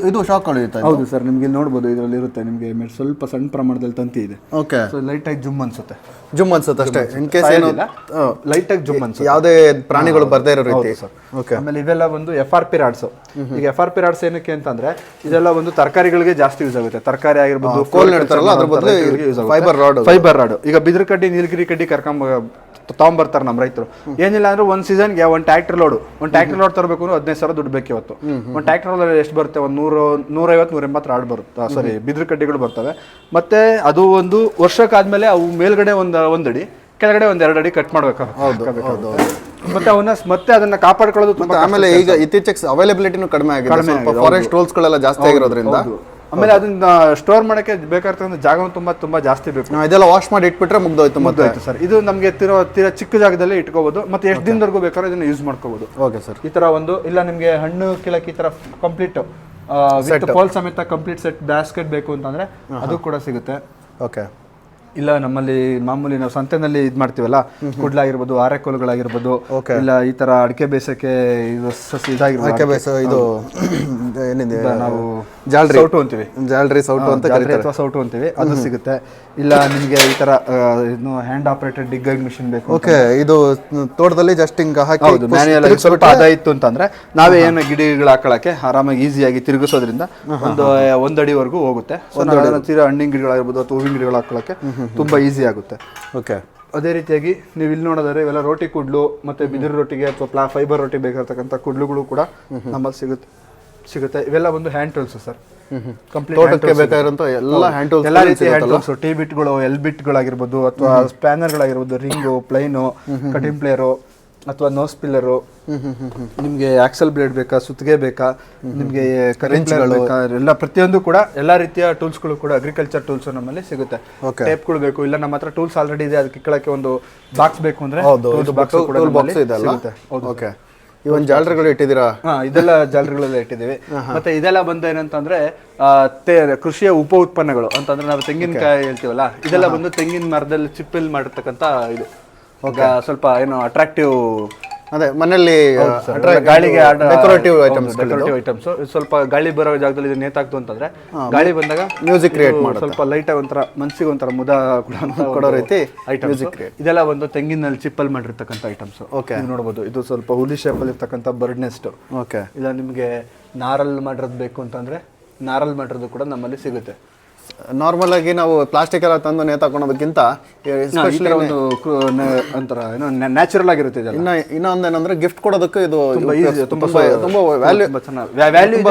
ಇದು ಶಾಕ್ ಹೊಡೆಯುತ್ತೆ. ಹೌದು ಸರ್, ನಿಮ್ಗೆ ನೋಡ್ಬೋದು ಇದರಲ್ಲಿ ಇರುತ್ತೆ. ನಿಮ್ಗೆ ಸ್ವಲ್ಪ ಸಣ್ಣ ಪ್ರಮಾಣದಲ್ಲಿ ತಂತಿ ಇದೆ. ಓಕೆ. ಸೊ ಲೈಟ್ ಆಗಿ ಜುಮ್ ಅನ್ಸುತ್ತೆ ಅಷ್ಟೇ. ಇನ್ ಕೇಸ್ ಏನು ಲೈಟ್ ಆಗಿ ಜುಮ್ ಅನ್ಸುತ್ತೆ, ಯಾವುದೇ ಪ್ರಾಣಿಗಳು ಬರ್ದೇ ಇರೋ ರೀತಿ. ಓಕೆ. ಆಮೇಲೆ ಇವೆಲ್ಲ ಒಂದು FRP ರಾಡ್ಸ್. ಈಗ FRP ರಾಡ್ಸ್ ಏನಕ್ಕೆ ಅಂತಂದ್ರೆ ಇದೆಲ್ಲ ಒಂದು ತರಕಾರಿಗಳಿಗೆ ಜಾಸ್ತಿ ಯೂಸ್ ಆಗುತ್ತೆ. ತರಕಾರಿ ಆಗಿರ್ಬೋದು, ಕೋಲ್ ನೆಡ್ತಾರಲ್ಲ ಅದ್ರ ಬದಲು ಫೈಬರ್ ರಾಡ್. ಈಗ ಬಿದಿರು ಕಡ್ಡಿ, ನೀಲಗಿರಿ ಕಡ್ಡಿ ತಗೊಂಡ್ಬರ್ತಾರೆ ನಮ್ಮ ರೈತರು. ಏನಿಲ್ಲ ಅಂದ್ರೆ ಒಂದು ಸೀಸನ್ಗೆ ಒಂದು ಟ್ರ್ಯಾಕ್ಟರ್ ಲೋಡ್ ತರಬೇಕು ಅಂದ್ರೆ 15,000 ದುಡ್ಡು ಬೇಕು ಇವತ್ತು. ಒಂದು ಟ್ರ್ಯಾಕ್ಟರ್ ಲೋಡ್ ಎಷ್ಟು ಬರುತ್ತೆ? ಒಂದು 150-180 ರಾಡ್ ಬರುತ್ತೆ. ಸಾರಿ, ಬಿದಿರು ಕಡ್ಡಿಗಳು ಬರ್ತವೆ. ಮತ್ತೆ ಅದು ಒಂದು ವರ್ಷಕ್ಕಾದ್ಮೇಲೆ ಅವು ಮೇಲ್ಗಡೆ ಒಂದು ಅಡಿ, ಕೆಳಗಡೆ 2 ಅಡಿ ಕಟ್ ಮಾಡ್ಬೇಕು. ಮತ್ತೆ ಅದನ್ನ ಕಾಪಾಡ್ಕೊಳ್ಳೋದು ತುಂಬಾ. ಆಮೇಲೆ ಈಗ ಇತ್ತೀಚೆಗೆ ಅವೈಲಬಿಲಿಟಿನೂ ಕಡಿಮೆ ಆಗಿದೆ. ಫಾರೆಸ್ಟ್ ರೂಲ್ಸ್ ಗಳೆಲ್ಲ ಜಾಸ್ತಿ ಆಗಿರೋದ್ರಿಂದ ಆಮೇಲೆ ಅದನ್ನ ಸ್ಟೋರ್ ಮಾಡಕ್ಕೆ ಬೇಕಾಗಿರ್ತಕ್ಕಂಥ ಜಾಗ ತುಂಬಾ ಜಾಸ್ತಿ ಬೇಕು. ಇದೆಲ್ಲ ವಾಶ್ ಮಾಡಿ ಇಟ್ಬಿಟ್ರೆ ಮುಗ್ದೋಯ್ತು ಸರ್. ಇದು ನಮಗೆ ತೀರಾ ಚಿಕ್ಕ ಜಾಗದಲ್ಲಿ ಇಟ್ಕೋಬಹುದು. ಮತ್ತೆ ಎಷ್ಟು ದಿನದವರೆಗೂ ಬೇಕಾದ್ರೆ ಇದನ್ನ ಯೂಸ್ ಮಾಡ್ಕೋಬಹುದು. Okay sir. ಈ ತರ ಒಂದು ಇಲ್ಲ ನಿಮ್ಗೆ ಹಣ್ಣು ಕೀಳಕ್ಕೆ ಈ ತರ ಕಂಪ್ಲೀಟ್ ಪೋಲ್ ಸಮೇತ ಕಂಪ್ಲೀಟ್ ಸೆಟ್ ಬ್ಯಾಸ್ಕೆಟ್ ಬೇಕು ಅಂತಂದ್ರೆ ಅದು ಕೂಡ ಸಿಗುತ್ತೆ. ಓಕೆ. ಇಲ್ಲ ನಮ್ಮಲ್ಲಿ ಮಾಮೂಲಿ ನಾವು ಸಂತೆನಲ್ಲಿ ಇದು ಮಾಡ್ತೀವಲ್ಲ, ಕುಡ್ಲಾಗಿರ್ಬೋದು, ಆರೆಕೋಲುಗಳಾಗಿರ್ಬೋದು, ಇಲ್ಲ ಈ ತರ ಅಡಿಕೆ ಬೇಸಕ್ಕೆ ಇದು ಇದಾಗಿರ್ಬೋದು, ಇದು ಏನಿದೆ ನಾವು ಜಾಲ್ರಿ ಸೌಟು ಅಂತೀವಿ, ಜಾಲ್ರಿ ಸೌಟು ಅಂತ ಜಾಲ್ರಿ ಅಥವಾ ಸೌಟು ಅಂತೀವಿ, ಅದು ಸಿಗುತ್ತೆ. ಇಲ್ಲ ನಿಮಗೆ ಈ ತರ ಹ್ಯಾಂಡ್ ಆಪರೇಟೆಡ್ ಡಿಗ್ಗರ್ ಮಿಷಿನ್ ಬೇಕು. ಓಕೆ, ಇದು ತೋಟದಲ್ಲಿ ಜಸ್ಟ್ ಹಿಂಗ ಹಾಕಿ ಹೌದು, ಮ್ಯಾನ್ಯಲ್ ಆಗಿ ಸ್ವಲ್ಪ ಅದ ಇತ್ತು ಅಂತಂದ್ರೆ ನಾವೇ ಏನು ಗಿಡಗಳು ಹಾಕೊಳಕ್ಕೆ ಆರಾಮಾಗಿ ಈಸಿಯಾಗಿ ತಿರುಗಿಸೋದ್ರಿಂದ ಒಂದು ಅಡಿವರೆಗೂ ಹೋಗುತ್ತೆ. ತೀರಾ ಹಣ್ಣಿನ ಗಿಡಗಳಾಗಿರ್ಬೋದು ಅಥವಾ ಹೂವಿನ ಗಿಡಗಳು ಹಾಕೊಳಕ್ಕೆ ತುಂಬಾ ಈಸಿ ಆಗುತ್ತೆ. ಓಕೆ, ಅದೇ ರೀತಿಯಾಗಿ ನೀವು ಇಲ್ಲಿ ನೋಡಿದ್ರೆ ಇವೆಲ್ಲ ರೋಟಿ ಕುಡ್ಲು ಮತ್ತೆ ಬಿದಿರು ರೊಟ್ಟಿಗೆ ಅಥವಾ ಫೈಬರ್ ರೊಟ್ಟಿ ಬೇಕಾಗಿರ್ತಕ್ಕಂಥ ಕುಡ್ಲುಗಳು ಕೂಡ ನಮ್ಮಲ್ಲಿ ಸಿಗುತ್ತೆ. ಇವೆಲ್ಲ ಒಂದು ಹ್ಯಾಂಡ್ ಟೂಲ್ಸ್ ಸರ್. ಕಂಪ್ಲೀಟ್ ತೋಟಕ್ಕೆ ಬೇಕಾಗಿರುವಂತ ಎಲ್ಲ ಹ್ಯಾಂಡ್ ಟೂಲ್ಸ್, ಎಲ್ಲ ರೀತಿಯ ಹ್ಯಾಂಡ್ ಟೂಲ್ಸ್, ಟಿ ಬಿಟ್ಗಳು, ಎಲ್ ಬಿಟ್ಗಳಾಗಿರ್ಬೋದು ಅಥವಾ ಸ್ಪ್ಯಾನರ್ಗಳಾಗಿರ್ಬೋದು, ರಿಂಗು, ಪ್ಲೈನು, ಕಟಿಂಗ್ ಪ್ಲೇಯರು ಅಥವಾ ನೋಸ್ ಪಿಲ್ಲರು, ನಿಮಗೆ ಆಕ್ಸಲ್ ಬ್ಲೇಡ್ ಬೇಕಾ, ಸುತ್ತಿಗೆ ಬೇಕಾ, ನಿಮಗೆ ಕರೆಂಚ್ಗಳು ಬೇಕಾ, ಎಲ್ಲ ಪ್ರತಿಯೊಂದು ಕೂಡ ಎಲ್ಲ ರೀತಿಯ ಟೂಲ್ಸ್ಗಳು ಕೂಡ ಅಗ್ರಿಕಲ್ಚರ್ ಟೂಲ್ಸ್ ನಮ್ಮಲ್ಲಿ ಸಿಗುತ್ತೆ. ಟೇಪ್ಗಳು ಬೇಕು, ಇಲ್ಲ ನಮ್ಮ ಹತ್ರ ಟೂಲ್ಸ್ ಆಲ್ರೆಡಿ ಇದೆ, ಅದಕ್ಕೆ ಇಕ್ಕಳಕ್ಕೆ ಒಂದು ಬಾಕ್ಸ್ ಬೇಕು ಅಂದ್ರೆ ಬಾಕ್ಸ್ ಕೂಡ ಸಿಗುತ್ತೆ. ಓಕೆ, ಇವನ್ ಜಾಲರಿಗಳು ಇಟ್ಟಿದ್ದೀರಾ? ಇದೆಲ್ಲ ಜಾಲರಿಗಳೆಲ್ಲ ಇಟ್ಟಿದ್ದೀವಿ. ಮತ್ತೆ ಇದೆಲ್ಲ ಬಂದು ಏನಂತಂದ್ರೆ ಕೃಷಿಯ ಉಪ ಉತ್ಪನ್ನಗಳು ಅಂತಂದ್ರೆ ನಾವು ತೆಂಗಿನಕಾಯಿ ಹೇಳ್ತೀವಲ್ಲ, ಇದೆಲ್ಲ ಬಂದು ತೆಂಗಿನ ಮರದಲ್ಲಿ ಚಿಪ್ಪಲ್ಲಿ ಮಾಡಿರ್ತಕ್ಕಂಥ ಇದು ಸ್ವಲ್ಪ ಏನು ಅಟ್ರಾಕ್ಟಿವ್, ಅದೇ ಮನೆಯಲ್ಲಿ ಗಾಳಿಗೆ ಡೆಕೋರೇಟಿವ್ ಐಟಮ್ಸ್ ಸ್ವಲ್ಪ ಗಾಳಿ ಬರೋ ಜಾಗದಲ್ಲಿ ಇದು ನೇತಾಕ್ತು ಅಂತಂದ್ರೆ ಗಾಳಿ ಬಂದಾಗ ಮ್ಯೂಸಿಕ್ ಕ್ರಿಯೇಟ್ ಮಾಡಿ ಸ್ವಲ್ಪ ಲೈಟ್ ಆಗಿ ಒಂಥರ ಮನಸ್ಸಿಗೆ ಒಂಥರ ಮುದ ಕೊಡೋ ರೀತಿ ಐಟಮ್ಸ್. ಇದೆಲ್ಲ ಒಂದು ತೆಂಗಿನಲ್ಲಿ ಚಿಪ್ಪಲ್ಲಿ ಮಾಡಿರ್ತಕ್ಕಂಥ ಐಟಮ್ಸ್. ಓಕೆ, ನೋಡಬಹುದು ಇದು ಸ್ವಲ್ಪ ಹುಲಿ ಶೇಪಲ್ಲಿ ಇರ್ತಕ್ಕಂಥ ಬರ್ಡ್ ನೆಸ್ಟ್. ಓಕೆ, ಇಲ್ಲ ನಿಮಗೆ ನಾರಲ್ಲಿ ಮಾಡಿರೋದು ಬೇಕು ಅಂತಂದ್ರೆ ನಾರಲ್ಲಿ ಮಾಡಿರೋದು ಕೂಡ ನಮ್ಮಲ್ಲಿ ಸಿಗುತ್ತೆ. ನಾರ್ಮಲ್ ಆಗಿ ನಾವು ಪ್ಲಾಸ್ಟಿಕ್ ಎಲ್ಲ ತಂದು ನೇತಾಕೊಳ್ಳೋದಕ್ಕಿಂತ ಒಂದು ಒಂಥರ ಏನೋ ನ್ಯಾಚುರಲ್ ಆಗಿರುತ್ತೆ. ಇನ್ನೊಂದೇನಂದ್ರೆ ಗಿಫ್ಟ್ ಕೊಡೋದಕ್ಕೆ ಇದು ತುಂಬಾ ವ್ಯಾಲ್ಯೂ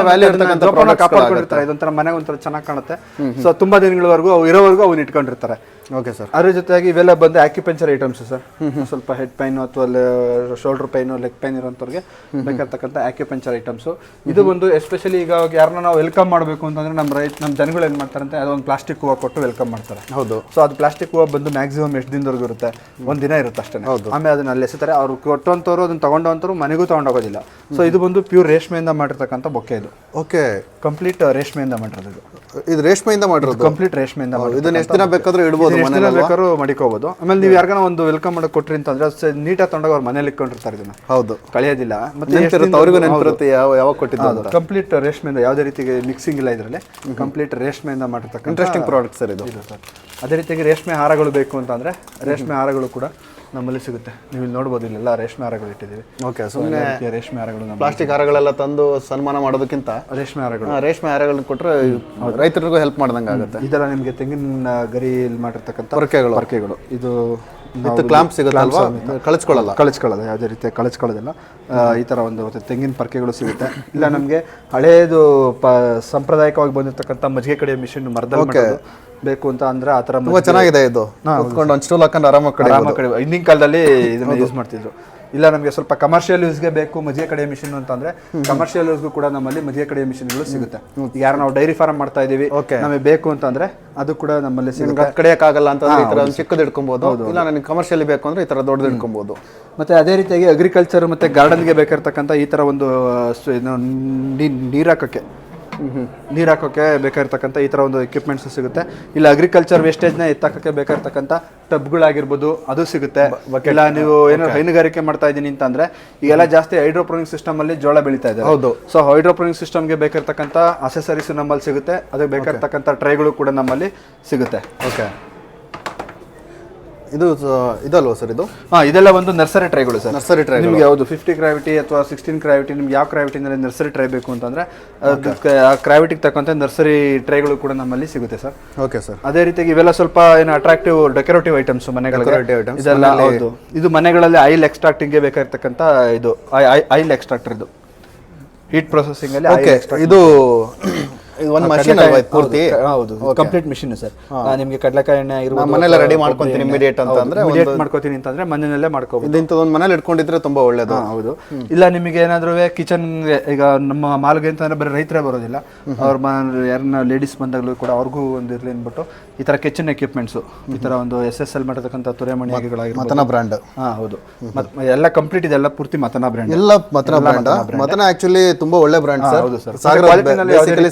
ಕಾಪಾಡ್ಕೊಂಡಿರ್ತಾರೆ. ಇದೊಂಥರ ಮನೆಗೆ ಒಂಥರ ಚೆನ್ನಾಗಿ ಕಾಣುತ್ತೆ. ಸೊ ತುಂಬಾ ದಿನಗಳವರೆಗೂ ಇರೋವರೆಗೂ ಅವ್ನು ಇಟ್ಕೊಂಡಿರ್ತಾರೆ. ಓಕೆ ಸರ್, ಅದ್ರ ಜೊತೆಗೆ ಇವೆಲ್ಲ ಬಂದು ಆಕ್ಯುಪಂಚರ್ ಐಟಮ್ಸ್ ಸರ್. ಸ್ವಲ್ಪ ಹೆಡ್ ಪೈನ್ ಅಥವಾ ಶೋಲ್ಡರ್ ಪೈನು, ಲೆಗ್ ಪೈನ್ ಇರೋಂಥವ್ರಿಗೆ ಬೇಕಾಗಿರ್ತಕ್ಕಂಥ ಆಕ್ಯುಪಂಚರ್ ಐಟಮ್ಸ್. ಇದು ಬಂದು ಎಸ್ಪೆಷಲಿ ಈಗ ಯಾರನ್ನ ನಾವು ವೆಲ್ಕಮ್ ಮಾಡಬೇಕು ಅಂತಂದ್ರೆ ನಮ್ಮ ಜನಗಳು ಏನ್ ಮಾಡ್ತಾರೆ ಅಂತ ಅದೊಂದು ಪ್ಲಾಸ್ಟಿಕ್ ಹೂವು ಕೊಟ್ಟು ವೆಲ್ಕಮ್ ಮಾಡ್ತಾರೆ. ಹೌದು. ಸೊ ಅದು ಪ್ಲಾಸ್ಟಿಕ್ ಹೂವು ಬಂದು ಮ್ಯಾಕ್ಸಿಮಮ್ ಎಷ್ಟು ದಿನದವರೆಗೂ ಇರುತ್ತೆ? ಒಂದಿನ ಇರುತ್ತೆ ಅಷ್ಟೇ. ಆಮೇಲೆ ಅದನ್ನ ಅಲ್ಲಿ ಎಸಿತಾರೆ. ಅವ್ರು ಕೊಟ್ಟಂತವ್ರು ಅದನ್ನ ತಗೊಂಡಂತವ್ರು ಮನೆಗೂ ತಗೊಂಡೋಗೋದಿಲ್ಲ. ಸೊ ಇದು ಬಂದು ಪ್ಯೂರ್ ರೇಷ್ಮೆಯಿಂದ ಮಾಡಿರ್ತಕ್ಕಂಥ ಬೊಕ್ಕೆ ಇದು. ಓಕೆ, ಕಂಪ್ಲೀಟ್ ರೇಷ್ಮೆಯಿಂದ ಮಾಡಿರೋದು. ಇದು ರೇಷ್ಮೆಯಿಂದ ಮಾಡಿರೋದು, ಕಂಪ್ಲೀಟ್ ರೇಷ್ಮೆಯಿಂದ. ಇದನ್ನ ಎಷ್ಟು ದಿನ ಬೇಕಾದ್ರೂ ಇಡ್ಬೋದು, ಬೇಕಾದ್ರೂ ಮಡಿಕೋಬಹುದು. ಆಮೇಲೆ ನೀವು ಯಾರಿಗಾನ ಒಂದು ವೆಲ್ಕಮ್ ಮಾಡಕ್ ಕೊಟ್ರಿ ಅಂತಂದ್ರೆ ನೀಟಾಗಿ ತಗೊಂಡಾಗ ಅವ್ರ ಮನೇಲಿ ಇಟ್ಕೊಂಡಿರ್ತಾರೆ. ಇದನ್ನ ಹೌದು, ಕಳೆಯೋದಿಲ್ಲ. ಮತ್ತೆ ಯಾವಾಗ ಕೊಟ್ಟಿದ್ದು ಕಂಪ್ಲೀಟ್ ರೇಷ್ಮೆಯಿಂದ, ಯಾವುದೇ ರೀತಿ ಮಿಕ್ಸಿಂಗ್ ಇಲ್ಲ ಇದರಲ್ಲಿ. ಕಂಪ್ಲೀಟ್ ರೇಷ್ಮೆಯಿಂದ ಮಾಡಿರ್ತಕ್ಕಂಥ ಇಂಟ್ರೆಸ್ಟಿಂಗ್ ಪ್ರಾಡಕ್ಟ್ ಸರ್ ಇದು. ಅದೇ ರೀತಿಯಾಗಿ ರೇಷ್ಮೆ ಹಾರಗಳು ಬೇಕು ಅಂತಂದ್ರೆ ರೇಷ್ಮೆ ಹಾರಗಳು ಕೂಡ ನಮ್ಮಲ್ಲಿ ಸಿಗುತ್ತೆ. ನೀವು ಇಲ್ಲಿ ನೋಡ್ಬೋದು, ಇಲ್ಲೆಲ್ಲ ರೇಷ್ಮೆ ಹಾರಗಳು ಇಟ್ಟಿದ್ದೀವಿ. ಓಕೆ, ಸುಮ್ಮನೆ ರೇಷ್ಮೆ ಹಾರಗಳು, ಪ್ಲಾಸ್ಟಿಕ್ ಹಾರಗಳೆಲ್ಲ ತಂದು ಸನ್ಮಾನ ಮಾಡೋದಕ್ಕಿಂತ ರೇಷ್ಮೆ ಹಾರಗಳನ್ನ ಕೊಟ್ಟರೆ ರೈತರಿಗೂ ಹೆಲ್ಪ್ ಮಾಡ್ದಂಗೆ ಆಗುತ್ತೆ. ಇದೆಲ್ಲ ನಿಮಗೆ ತೆಂಗಿನ ಗರಿಯಲ್ಲಿ ಮಾಡಿರ್ತಕ್ಕಂಥ ಪೊರ್ಕೆಗಳು. ಇದು ಕ್ಲಾಂಪ್ ಸಿಗುತ್ತಲ್ವಾ, ಕಳಿಸ್ಕೊಳ್ಳೋದು ಯಾವುದೇ ರೀತಿಯ ಕಳಿಸ್ಕೊಳ್ಳೋದಿಲ್ಲ. ಈ ಥರ ಒಂದು ತೆಂಗಿನ ಪರ್ಕೆಗಳು ಸಿಗುತ್ತೆ. ಇಲ್ಲ ನಮಗೆ ಹಳೇದು ಸಾಂಪ್ರದಾಯಿಕವಾಗಿ ಬಂದಿರತಕ್ಕಂಥ ಮಜ್ಜಿಗೆ ಕಡಿಯೋ ಮಿಷಿನ್ ಮರದಲ್ಲಿ ಬೇಕು ಅಂತ ಅಂದ್ರೆ ಆ ಥರ ಚೆನ್ನಾಗಿದೆ. ಇದು ಒಂದು ಸ್ಟೂಲ್ ಹಾಕೊಂಡು ಆರಾಮಾಗಿ ಹಿಂದಿನ ಕಾಲದಲ್ಲಿ ಇದನ್ನ ಯೂಸ್ ಮಾಡ್ತಿದ್ರು. ಇಲ್ಲ ನಮಗೆ ಸ್ವಲ್ಪ ಕಮರ್ಷಿಯಲ್ ಯೂಸ್ಗೆ ಬೇಕು ಮಜ್ಜಿಗೆ ಕಡಿಯೋ ಮಿಷಿನ್ ಅಂತಂದ್ರೆ ಕಮರ್ಷಿಯಲ್ ಯೂಸ್ಗೂ ಕೂಡ ನಮ್ಮಲ್ಲಿ ಮಜ್ಜಿಗೆ ಕಡಿಯೋ ಮಿಷಿನ್ಗಳು ಸಿಗುತ್ತೆ. ಯಾರು ನಾವು ಡೈರಿ ಫಾರ್ಮ್ ಮಾಡ್ತಾ ಇದೀವಿ, ನಮಗೆ ಬೇಕು ಅಂತಂದ್ರೆ ಅದು ಕೂಡ ನಮ್ಮಲ್ಲಿ ಸಿಗುತ್ತೆ. ಕಡಿಯಕ್ಕಾಗಲ್ಲ ಅಂತಂದ್ರೆ ಈ ತರ ಚಿಕ್ಕದು ಇಟ್ಕೊಬಹುದು, ಇಲ್ಲ ನನಗೆ ಕಮರ್ಷಿಯಲಿ ಬೇಕು ಅಂದ್ರೆ ಈ ತರ ದೊಡ್ಡದು ಇಟ್ಕೊಬಹುದು. ಮತ್ತೆ ಅದೇ ರೀತಿಯಾಗಿ ಅಗ್ರಿಕಲ್ಚರ್ ಮತ್ತೆ ಗಾರ್ಡನ್ಗೆ ಬೇಕಾಗಿರ್ತಕ್ಕಂಥ ಈ ತರ ಒಂದು ನೀರು ಹಾಕೋಕ್ಕೆ ಬೇಕಾಗಿರ್ತಕ್ಕಂಥ ಈ ಥರ ಒಂದು ಎಕ್ವಿಪ್ಮೆಂಟ್ಸ್ ಸಿಗುತ್ತೆ. ಇಲ್ಲ ಅಗ್ರಿಕಲ್ಚರ್ ವೇಸ್ಟೇಜ್ನ ಎತ್ತಾಕೋಕ್ಕೆ ಬೇಕಾಗಿರ್ತಕ್ಕಂಥ ಟಬ್ಗಳಾಗಿರ್ಬೋದು ಅದು ಸಿಗುತ್ತೆ. ಇಲ್ಲ ನೀವು ಏನೋ ಹೈನುಗಾರಿಕೆ ಮಾಡ್ತಾ ಇದ್ದೀನಿ ಅಂತಂದ್ರೆ ಈಗೆಲ್ಲ ಜಾಸ್ತಿ ಹೈಡ್ರೋಪೋನಿಕ್ ಸಿಸ್ಟಮ್ ಅಲ್ಲಿ ಜೋಳ ಬೆಳೀತಾ ಇದೆ. ಹೌದು. ಸೊ ಹೈಡ್ರೋಪೋನಿಕ್ ಸಿಸ್ಟಮ್ಗೆ ಬೇಕಾಗಿರ್ತಕ್ಕಂಥ ಅಸೆಸರೀಸ್ ನಮ್ಮಲ್ಲಿ ಸಿಗುತ್ತೆ. ಅದಕ್ಕೆ ಬೇಕಾಗಿರ್ತಕ್ಕಂಥ ಟ್ರೈಗಳು ಕೂಡ ನಮ್ಮಲ್ಲಿ ಸಿಗುತ್ತೆ. ಓಕೆ, ಇದಲ್ವಾ ಸರ್ ಇದು? ಇದೆಲ್ಲ ಒಂದು ನರ್ಸರಿ ಟ್ರೈಗಳು ಸರ್. ನರ್ಸರಿ ಟ್ರೈ ನಿಮಗೆ ಯಾವುದು 50 ಗ್ರಾವಿಟಿ ಅಥವಾ 16 ಗ್ರಾವಿಟಿ, ನಿಮ್ಗೆ ಯಾವ ಗ್ರಾವಿಟಿನಲ್ಲಿ ನರ್ಸರಿ ಟ್ರೈ ಬೇಕು ಅಂತಂದ್ರೆ ಆ ಗ್ರಾವಿಟಿಗೆ ತಕ್ಕಂತೆ ನರ್ಸರಿ ಟ್ರೈಗಳು ಕೂಡ ನಮ್ಮಲ್ಲಿ ಸಿಗುತ್ತೆ ಸರ್. Okay sir. ಅದೇ ರೀತಿಯಾಗಿ ಇವೆಲ್ಲ ಸ್ವಲ್ಪ ಏನು ಅಟ್ರಾಕ್ಟಿವ್ ಡೆಕೋರೇಟಿವ್ ಐಟಮ್ಸ್ ಮನೆಗಳಿಗೆ. ಇದೆಲ್ಲ ಹೌದು, ಇದು ಮನೆಗಳಲ್ಲಿ ಆಯಿಲ್ ಎಕ್ಸ್ಟ್ರಾಕ್ಟಿಂಗ್ಗೆ ಬೇಕಾಗಿರ್ತಕ್ಕಂಥ ಇದು ಆಯಿಲ್ ಎಕ್ಸ್ಟ್ರಾಕ್ಟರ್. ಇದು ಹೀಟ್ ಪ್ರೊಸೆಸಿಂಗ್ ಅಲ್ಲಿ ಇದು ಒಂದು ಮಷೀನ್ ಅಲ್ವಾ ಪೂರ್ತಿ? ಹೌದು, ಕಂಪ್ಲೀಟ್ ಮಿಷಿನ್ ಸರ್. ನಿಮಗೆ ಕಡಲೆಕಾಯಿ ಎಣ್ಣೆ ಆಗಿರ್ಬೋದು, ಮನೆಯಲ್ಲ ರೆಡಿ ಮಾಡ್ಕೊಂತೀನಿ ಇಮಿಡಿಯೇಟ್ ಅಂತಂದ್ರೆ ಮಾಡ್ಕೋತೀನಿ ಅಂತಂದ್ರೆ ಮನೆಯಲ್ಲೇ ಮಾಡ್ಕೋಬಹುದು. ಇಂಥದೊಂದು ಮನೇಲಿ ಇಟ್ಕೊಂಡಿದ್ರೆ ತುಂಬಾ ಒಳ್ಳೇದು. ಹೌದು. ಇಲ್ಲ ನಿಮಗೆ ಏನಾದ್ರೂ ಕಿಚನ್, ಈಗ ನಮ್ಮ ಮಾಲ್ಗೆ ಅಂತಂದ್ರೆ ಬರೀ ರೈತರೇ ಬರೋದಿಲ್ಲ, ಅವ್ರ ಯಾರನ್ನ ಲೇಡೀಸ್ ಬಂದಾಗಲೂ ಕೂಡ ಅವ್ರಿಗೂ ಒಂದು ಇರ್ಲಿ ಅಂದ್ಬಿಟ್ಟು ಈ ತರ ಕಿಚನ್ ಎಕ್ವಿಪ್ಮೆಂಟ್ಸ್, ಈ ತರ ಒಂದು SSL ಮಾಡಿರ್ತಕ್ಕಂಥ ತುರೆಮಣಿ ಆಗಿಗಳಾಗಿರ್ಬೋದು, ಮತನ ಬ್ರ್ಯಾಂಡ್. ಹೌದು, ಎಲ್ಲ ಕಂಪ್ಲೀಟ್ ಇದೆಲ್ಲ ಪೂರ್ತಿ ಮತನ ಬ್ರ್ಯಾಂಡ್. ಎಲ್ಲ ಮತನ ಬ್ರ್ಯಾಂಡ್. ಮತನ ಆಕ್ಚುಲಿ ತುಂಬಾ ಒಳ್ಳೆ ಬ್ರ್ಯಾಂಡ್ ಸರ್. ಹೌದು ಸರ್.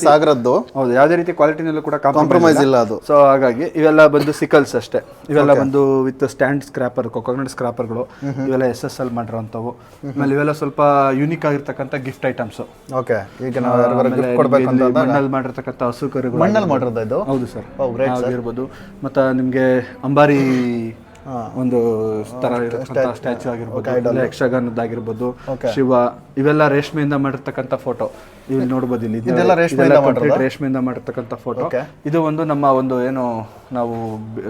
ಸಾಗರದ್ದು ತರದ್ದು. ಹೌದು, ಯಾವುದೇ ರೀತಿ ಕ್ವಾಲಿಟಿನಲ್ಲೂ ಕೂಡ ಕಾಂಪ್ರಮೈಸ್ ಇಲ್ಲ ಅದು. ಸೊ ಹಾಗಾಗಿ ಇವೆಲ್ಲ ಬಂದು ಸಿಕಲ್ಸ್ ಅಷ್ಟೇ. ಇವೆಲ್ಲ ಬಂದು ವಿತ್ ಸ್ಟ್ಯಾಂಡ್ ಸ್ಕ್ರಾಪರ್, ಕೊಕೊನಟ್ ಸ್ಕ್ರಾಪರ್ಗಳು, ಇವೆಲ್ಲ SSL ಮಾಡಿರೋಂಥವು. ಆಮೇಲೆ ಇವೆಲ್ಲ ಸ್ವಲ್ಪ ಯೂನಿಕ್ ಆಗಿರ್ತಕ್ಕಂಥ ಗಿಫ್ಟ್ ಐಟಮ್ಸ್. ಓಕೆ, ಈಗ ನಾವು ಗಿಫ್ಟ್ ಕೊಡಬೇಕು ಅಂತ ಮಣ್ಣಲ್ಲಿ ಮಾಡಿರ್ತಕ್ಕಂಥ ಹಸು ಕರುಗಳು. ಮಣ್ಣಲ್ಲಿ ಮಾಡಿರೋದು ಇದು? ಹೌದು ಸರ್, ಆಗಿರ್ಬೋದು. ಮತ್ತು ನಿಮಗೆ ಅಂಬಾರಿ ಒಂದು ತರ ಸ್ಟ್ಯಾಚು ಆಗಿರ್ಬೋದು, ಯಕ್ಷಗಾನದ್ದಾಗಿರ್ಬೋದು, ಶಿವ, ಇವೆಲ್ಲ ರೇಷ್ಮೆಯಿಂದ ಮಾಡಿರ್ತಕ್ಕಂಥ ಫೋಟೋ ಇಲ್ಲಿ ನೋಡ್ಬೋದು. ಇಲ್ಲಿ ರೇಷ್ಮೆಯಿಂದ ಮಾಡಿರ್ತಕ್ಕಂಥ ಫೋಟೋ. ಇದು ಒಂದು ನಮ್ಮ ಒಂದು ಏನು ನಾವು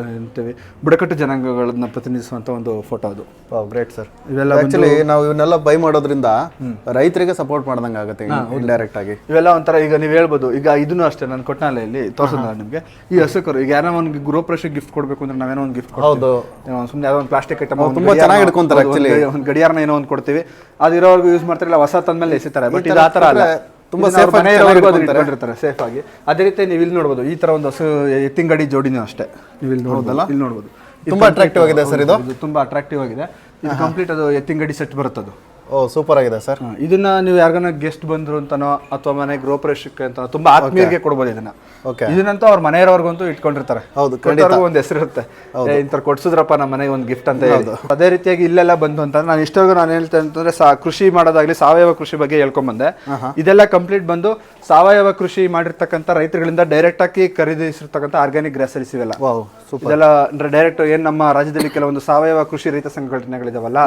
ಅಂತೀವಿ ಬುಡಕಟ್ಟು ಜನಾಂಗಗಳನ್ನ ಪ್ರತಿನಿಧಿಸುವಂತ ಒಂದು ಫೋಟೋ ಅದು. Great sir. ಇವೆಲ್ಲ ಆಕ್ಚುಲಿ ನಾವು ಇವನ್ನೆಲ್ಲ ಬೈ ಮಾಡೋದ್ರಿಂದ ರೈತರಿಗೆ ಸಪೋರ್ಟ್ ಮಾಡ್ದಂಗೆ ಆಗುತ್ತೆ ಇಂಡೈರೆಕ್ಟ್ ಆಗಿ. ಇವೆಲ್ಲ ಒಂಥರ ಈಗ ನೀವು ಹೇಳ್ಬೋದು, ಈಗ ಇದನ್ನು ಅಷ್ಟೇ ನಾನು ಕೊಟ್ಟನಾಲೆಯಲ್ಲಿ ತೋರಿಸೋಣ ನಿಮಗೆ. ಈ ಹಸುಕರು ಈಗ ಯಾರೋ ಒಂದು ಗೃಹಪ್ರವೇಶಕ್ಕೆ ಗಿಫ್ಟ್ ಕೊಡ್ಬೇಕು ಅಂದ್ರೆ ನಾವೇನೋ ಒಂದು ಗಿಫ್ಟ್ ಹೌದು, ಸುಮ್ಮನೆ ಯಾವುದೋ ಒಂದು ಪ್ಲಾಸ್ಟಿಕ್ ಐಟಮ್ ತುಂಬಾ ಚೆನ್ನಾಗಿ ಇಟ್ಕೊಂತಾರೆ. ಒಂದು ಗಡಿಯಾರನ ಏನೋ ಒಂದು ಕೊಡ್ತೀವಿ, ಅದು ಇರೋವರೆಗೂ ಯೂಸ್ ಮಾಡ್ತಾರಲ್ಲ, ಹೊಸ ತಂದ್ಮೇಲೆ ಎಸಿತಾರೆ. ಬಟ್ ಇದು ಆ ಥರ ಅಲ್ಲ, ತುಂಬಾ ಸೇಫ್ ಇಟ್ಕೊಂಡಿರ್ತಾರೆ ಸೇಫ್ ಆಗಿ. ಅದೇ ರೀತಿ ನೀವು ಇಲ್ಲಿ ನೋಡ್ಬೋದು, ಈ ತರ ಒಂದು ಹಸು ಎತ್ತಿಂಗಡಿ ಜೋಡಿನೂ ಅಷ್ಟೇ ನೀವು ಇಲ್ಲಿ ನೋಡ್ಬೋದಲ್ಲ. ಇಲ್ಲಿ ನೋಡ್ಬೋದು, ತುಂಬಾ ಅಟ್ರಾಕ್ಟಿವ್ ಆಗಿದೆ ಸರ್. ಇದು ತುಂಬಾ ಅಟ್ರಾಕ್ಟಿವ್ ಆಗಿದೆ. ಇದು ಕಂಪ್ಲೀಟ್ ಅದು ಎತ್ತಿಂಗಡಿ ಸೆಟ್ ಬರುತ್ತದು. ಓ, ಸೂಪರ್ ಆಗಿದೆ ಸರ್. ಇದನ್ನ ನೀವು ಯಾರಿಗಾನ ಗೆಸ್ಟ್ ಬಂದ್ರು ಅಂತಾನೋ ಅಥವಾ ಮನೆ ಗೃಹಪ್ರವೇಶಕ್ಕೆ ಅಂತ ತುಂಬಾ ಆತ್ಮೀಯರಿಗೆ ಕೊಡ್ಬೋದು ಇದನ್ನ. ಇದನ್ನಂತೂ ಅವ್ರ ಮನೆಯವರೆಗೂ ಇಟ್ಕೊಂಡಿರ್ತಾರೆ. ಹೌದು, ಒಂದು ಹೆಸರಿರುತ್ತೆ, ಇಂಥ ಕೊಡ್ಸಿದ್ರಪ್ಪ ನಮ್ಮ ಮನೆಗೆ ಒಂದು ಗಿಫ್ಟ್ ಅಂತ ಹೇಳಿ. ಅದೇ ರೀತಿಯಾಗಿ ಇಲ್ಲೆಲ್ಲ ಬಂತು ಅಂತ ನಾನು ಇಷ್ಟವರೆಗೂ ನಾನು ಹೇಳ್ತೇನೆ ಅಂತಂದ್ರೆ ಕೃಷಿ ಮಾಡೋದಾಗ್ಲಿ, ಸಾವಯವ ಕೃಷಿ ಬಗ್ಗೆ ಹೇಳ್ಕೊಂಡ್ಬಂದೆ. ಇದೆಲ್ಲ ಕಂಪ್ಲೀಟ್ ಬಂದು ಸಾವಯವ ಕೃಷಿ ಮಾಡಿರ್ತಕ್ಕಂಥ ರೈತರುಗಳಿಂದ ಡೈರೆಕ್ಟ್ ಆಗಿ ಖರೀದಿಸಿರ್ತಕ್ಕಂಥ ಆರ್ಗ್ಯಾನಿಕ್ ಗ್ರಾಸರೀಸ್ ಇವೆಲ್ಲ. ಇದೆಲ್ಲ ಅಂದ್ರೆ ಡೈರೆಕ್ಟ್ ಏನ್ ನಮ್ಮ ರಾಜ್ಯದಲ್ಲಿ ಕೆಲವೊಂದು ಸಾವಯವ ಕೃಷಿ ರೈತ ಸಂಘಟನೆಗಳಿದಾವಲ್ಲ,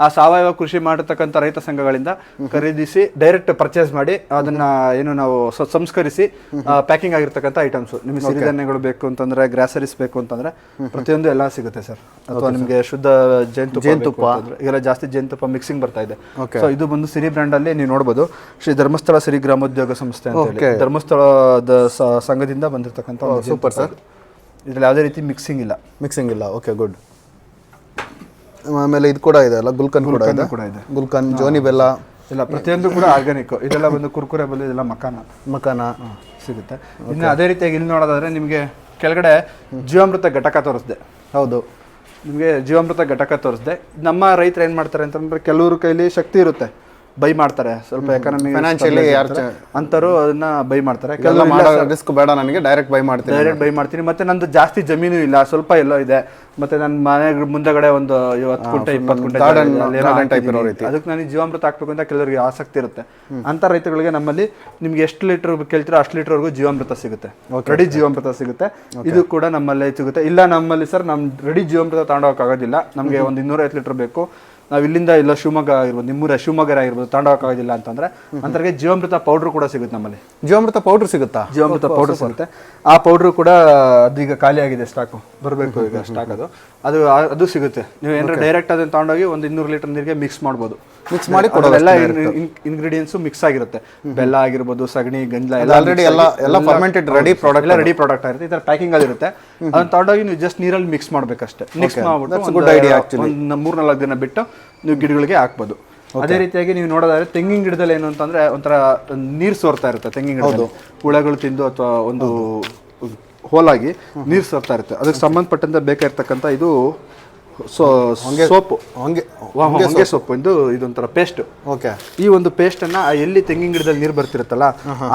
ಆ ಸಾವಯವ ಕೃಷಿ ಮಾಡಿರ್ತಕ್ಕಂಥ ರೈತ ಸಂಘಗಳಿಂದ ಖರೀದಿಸಿ ಡೈರೆಕ್ಟ್ ಪರ್ಚೇಸ್ ಮಾಡಿ ಅದನ್ನ ಏನು ನಾವು ಸಂಸ್ಕರಿಸಿ ಪ್ಯಾಕಿಂಗ್ ಆಗಿರ್ತಕ್ಕಂಥ ಐಟಮ್ಸ್. ನಿಮ್ಗೆ ಸಿರಿಧಾನ್ಯಗಳು ಬೇಕು ಅಂತಂದ್ರೆ, ಗ್ರಾಸರೀಸ್ ಬೇಕು ಅಂತಂದ್ರೆ ಪ್ರತಿಯೊಂದು ಎಲ್ಲ ಸಿಗುತ್ತೆ ಸರ್. ಅಥವಾ ನಿಮ್ಗೆ ಶುದ್ಧ ಜೇನುತುಪ್ಪ ಈಗೆಲ್ಲ ಜಾಸ್ತಿ ಜೇನುತುಪ್ಪ ಮಿಕ್ಸಿಂಗ್ ಬರ್ತಾ ಇದೆ. ಸೊ ಇದು ಬಂದು ಸಿರಿ ಬ್ರ್ಯಾಂಡ್ ಅಲ್ಲಿ ನೀವು ನೋಡಬಹುದು, ಶ್ರೀ ಧರ್ಮಸ್ಥಳ ಸಿರಿ ಗ್ರಾಮೋದ್ಯೋಗ ಸಂಸ್ಥೆ ಅಂತ ಹೇಳಿ ಧರ್ಮಸ್ಥಳದ ಸಂಘದಿಂದ ಬಂದಿರತಕ್ಕಂಥ ಸೂಪರ್ ಸರ್. ಇದ್ರಲ್ಲಿ ಯಾವುದೇ ರೀತಿ ಮಿಕ್ಸಿಂಗ್ ಇಲ್ಲ. Okay, good. ಆಮೇಲೆ ಇದು ಕೂಡ ಇದೆ ಅಲ್ಲ, ಗುಲ್ಕನ್ ಕೂಡ ಇದೆ. ಗುಲ್ಕನ್, ಜೋನಿ ಬೆಲ್ಲ ಇಲ್ಲ, ಪ್ರತಿಯೊಂದು ಕೂಡ ಆರ್ಗ್ಯಾನಿಕ್. ಇದೆಲ್ಲ ಬಂದು ಕುರ್ಕುರೆ ಬಲ್ಲ, ಇದೆಲ್ಲ ಮಕಾನ ಸಿಗುತ್ತೆ. ಇನ್ನು ಅದೇ ರೀತಿಯಾಗಿ ಇಲ್ಲಿ ನೋಡೋದಾದ್ರೆ ನಿಮಗೆ ಕೆಳಗಡೆ ಜೀವಾಮೃತ ಘಟಕ ತೋರಿಸಿದೆ. ಹೌದು, ನಿಮಗೆ ಜೀವಾಮೃತ ಘಟಕ ತೋರಿಸಿದೆ. ನಮ್ಮ ರೈತರು ಏನು ಮಾಡ್ತಾರೆ ಅಂತಂದ್ರೆ, ಕೆಲವ್ರ ಕೈಲಿ ಶಕ್ತಿ ಇರುತ್ತೆ, ಬೈ ಮಾಡ್ತಾರೆ, ಸ್ವಲ್ಪ ಎಕಾನಮಿ ಫೈನಾನ್ಷಿಯಲಿ ಅಂತರೂ ಅದನ್ನ ಬೈ ಮಾಡ್ತಾರೆ. ರಿಸ್ಕ್ ಬೇಡ ನನಗೆ, ಡೈರೆಕ್ಟ್ ಬೈ ಮಾಡ್ತೀನಿ. ಮತ್ತೆ ನಂದು ಜಾಸ್ತಿ ಜಮೀನು ಇಲ್ಲ, ಸ್ವಲ್ಪ ಎಲ್ಲೋ ಇದೆ, ಮತ್ತೆ ನನ್ನ ಮನೆ ಮುಂದಗಡೆ ಒಂದು 10 ಗುಂಟೆ 20 ಗುಂಟೆ ಅದಕ್ಕೆ ನನಗೆ ಜೀವಾಮೃತ ಹಾಕ್ಬೇಕು ಅಂತ ಕೆಲವರಿಗೆ ಆಸಕ್ತಿ ಇರುತ್ತೆ. ಅಂತ ರೈತಗಳಿಗೆ ನಮ್ಮಲ್ಲಿ ನಿಮ್ಗೆ ಎಷ್ಟು ಲೀಟರ್ ಕೇಳ್ತೀರೋ ಅಷ್ಟು ಲೀಟರ್ವರೆಗೂ ಜೀವಾಮೃತ ಸಿಗುತ್ತೆ, ರೆಡಿ ಜೀವಾಮೃತ ಸಿಗುತ್ತೆ. ಇದು ಕೂಡ ನಮ್ಮಲ್ಲೇ ಸಿಗುತ್ತೆ. ಇಲ್ಲ ನಮ್ಮಲ್ಲಿ ಸರ್ ನಮ್ ರೆಡಿ ಜೀವಾಮೃತ ತಗೊಂಡೋಗೋಕ್ಕಾಗೋದಿಲ್ಲ, ನಮಗೆ ಒಂದು 250 ಲೀಟರ್ ಬೇಕು, ನಾವು ಇಲ್ಲಿಂದ ಇಲ್ಲ ಶಿವಮೊಗ್ಗ ಆಗಿರ್ಬೋದು, ನಿಮ್ಮೂರ ಶಿವಮೊಗ್ಗ ಆಗಿರ್ಬೋದು, ತಗೊಂಡೋಗೋಕ್ಕಾಗೋದಿಲ್ಲ ಅಂತಂದ್ರೆ ಅಂತರಿಗೆ ಜೀವಾಮೃತ ಪೌಡ್ರ್ ಕೂಡ ಸಿಗುತ್ತೆ ನಮ್ಮಲ್ಲಿ. ಜೀವಾಮೃತ ಪೌಡ್ರ್ ಸಿಗುತ್ತಾ? ಜೀವಾಮೃತ ಪೌಡ್ರ್ ಸಿಗುತ್ತೆ. ಆ ಪೌಡ್ರು ಕೂಡ ಅದೀಗ ಖಾಲಿ ಆಗಿದೆ, ಸ್ಟಾಕು ಬರಬೇಕು ಈಗ ಸ್ಟಾಕ್. ಅದು ಸಿಗುತ್ತೆ. ನೀವು ಏನಾರ ಡೈರೆಕ್ಟ್ ಅದನ್ನ ತಗೊಂಡೋಗಿ ಒಂದು 200 ಲೀಟರ್ ನೀರಿಗೆ ಮಿಕ್ಸ್ ಮಾಡ್ಬೋದು. ಮಿಕ್ಸ್ ಮಾಡಿ ಎಲ್ಲ ಇಂಗ್ರೀಡಿಯೆಂಟ್ಸ್ ಮಿಕ್ಸ್ ಆಗಿರುತ್ತೆ. ಬೆಲ್ಲ ಆಗಿರ್ಬೋದು, ಸಗಣಿ, ಗಂಜಲ ಎಲ್ಲ ಫರ್ಮೆಂಟೆಡ್ ರೆಡಿ ಪ್ರಾಡಕ್ಟ್ ಆಗಿರುತ್ತೆ. ಈ ತರ ಪ್ಯಾಕಿಂಗ್ ಆಗಿರುತ್ತೆ. ಅದನ್ನ ತಗೊಂಡೋಗಿ ನೀವು ಜಸ್ಟ್ ನೀರಲ್ಲಿ ಮಿಕ್ಸ್ ಮಾಡ್ಬೇಕಷ್ಟೇ. ಮಿಕ್ಸ್ ಮಾಡ್ಬಿಟ್ಟು ಗುಡ್ ಐಡಿಯಾ. ಒಂದು 3-4 ದಿನ ಬಿಟ್ಟು ನೀವು ಗಿಡಗಳಿಗೆ ಹಾಕ್ಬೋದು. ಅದೇ ರೀತಿಯಾಗಿ ನೀವು ನೋಡೋದಾದ್ರೆ ತೆಂಗಿನ ಗಿಡದಲ್ಲಿ ಏನು ಅಂತಂದ್ರೆ ಒಂಥರ ನೀರು ಸೋರ್ತಾ ಇರುತ್ತೆ. ತೆಂಗಿನ ಗಿಡದಲ್ಲಿ ಹುಳಗಳು ತಿಂದು ಅಥವಾ ಒಂದು ಹೋಲಾಗಿ ನೀರು ಸೋರ್ತಾ ಇರುತ್ತೆ. ಅದಕ್ಕೆ ಸಂಬಂಧಪಟ್ಟಂತೆ ಬೇಕಾಗಿರ್ತಕ್ಕಂಥ ಇದು ಸೋಪು, ಹೊಂಗೆ ಸೊಪ್ಪು, ಇದೊಂಥರ ಪೇಸ್ಟ್. ಓಕೆ, ಈ ಒಂದು ಪೇಸ್ಟ್ ಅನ್ನ ಎಲ್ಲಿ ತೆಂಗಿನ ಗಿಡದಲ್ಲಿ ನೀರು ಬರ್ತಿರುತ್ತಲ್ಲ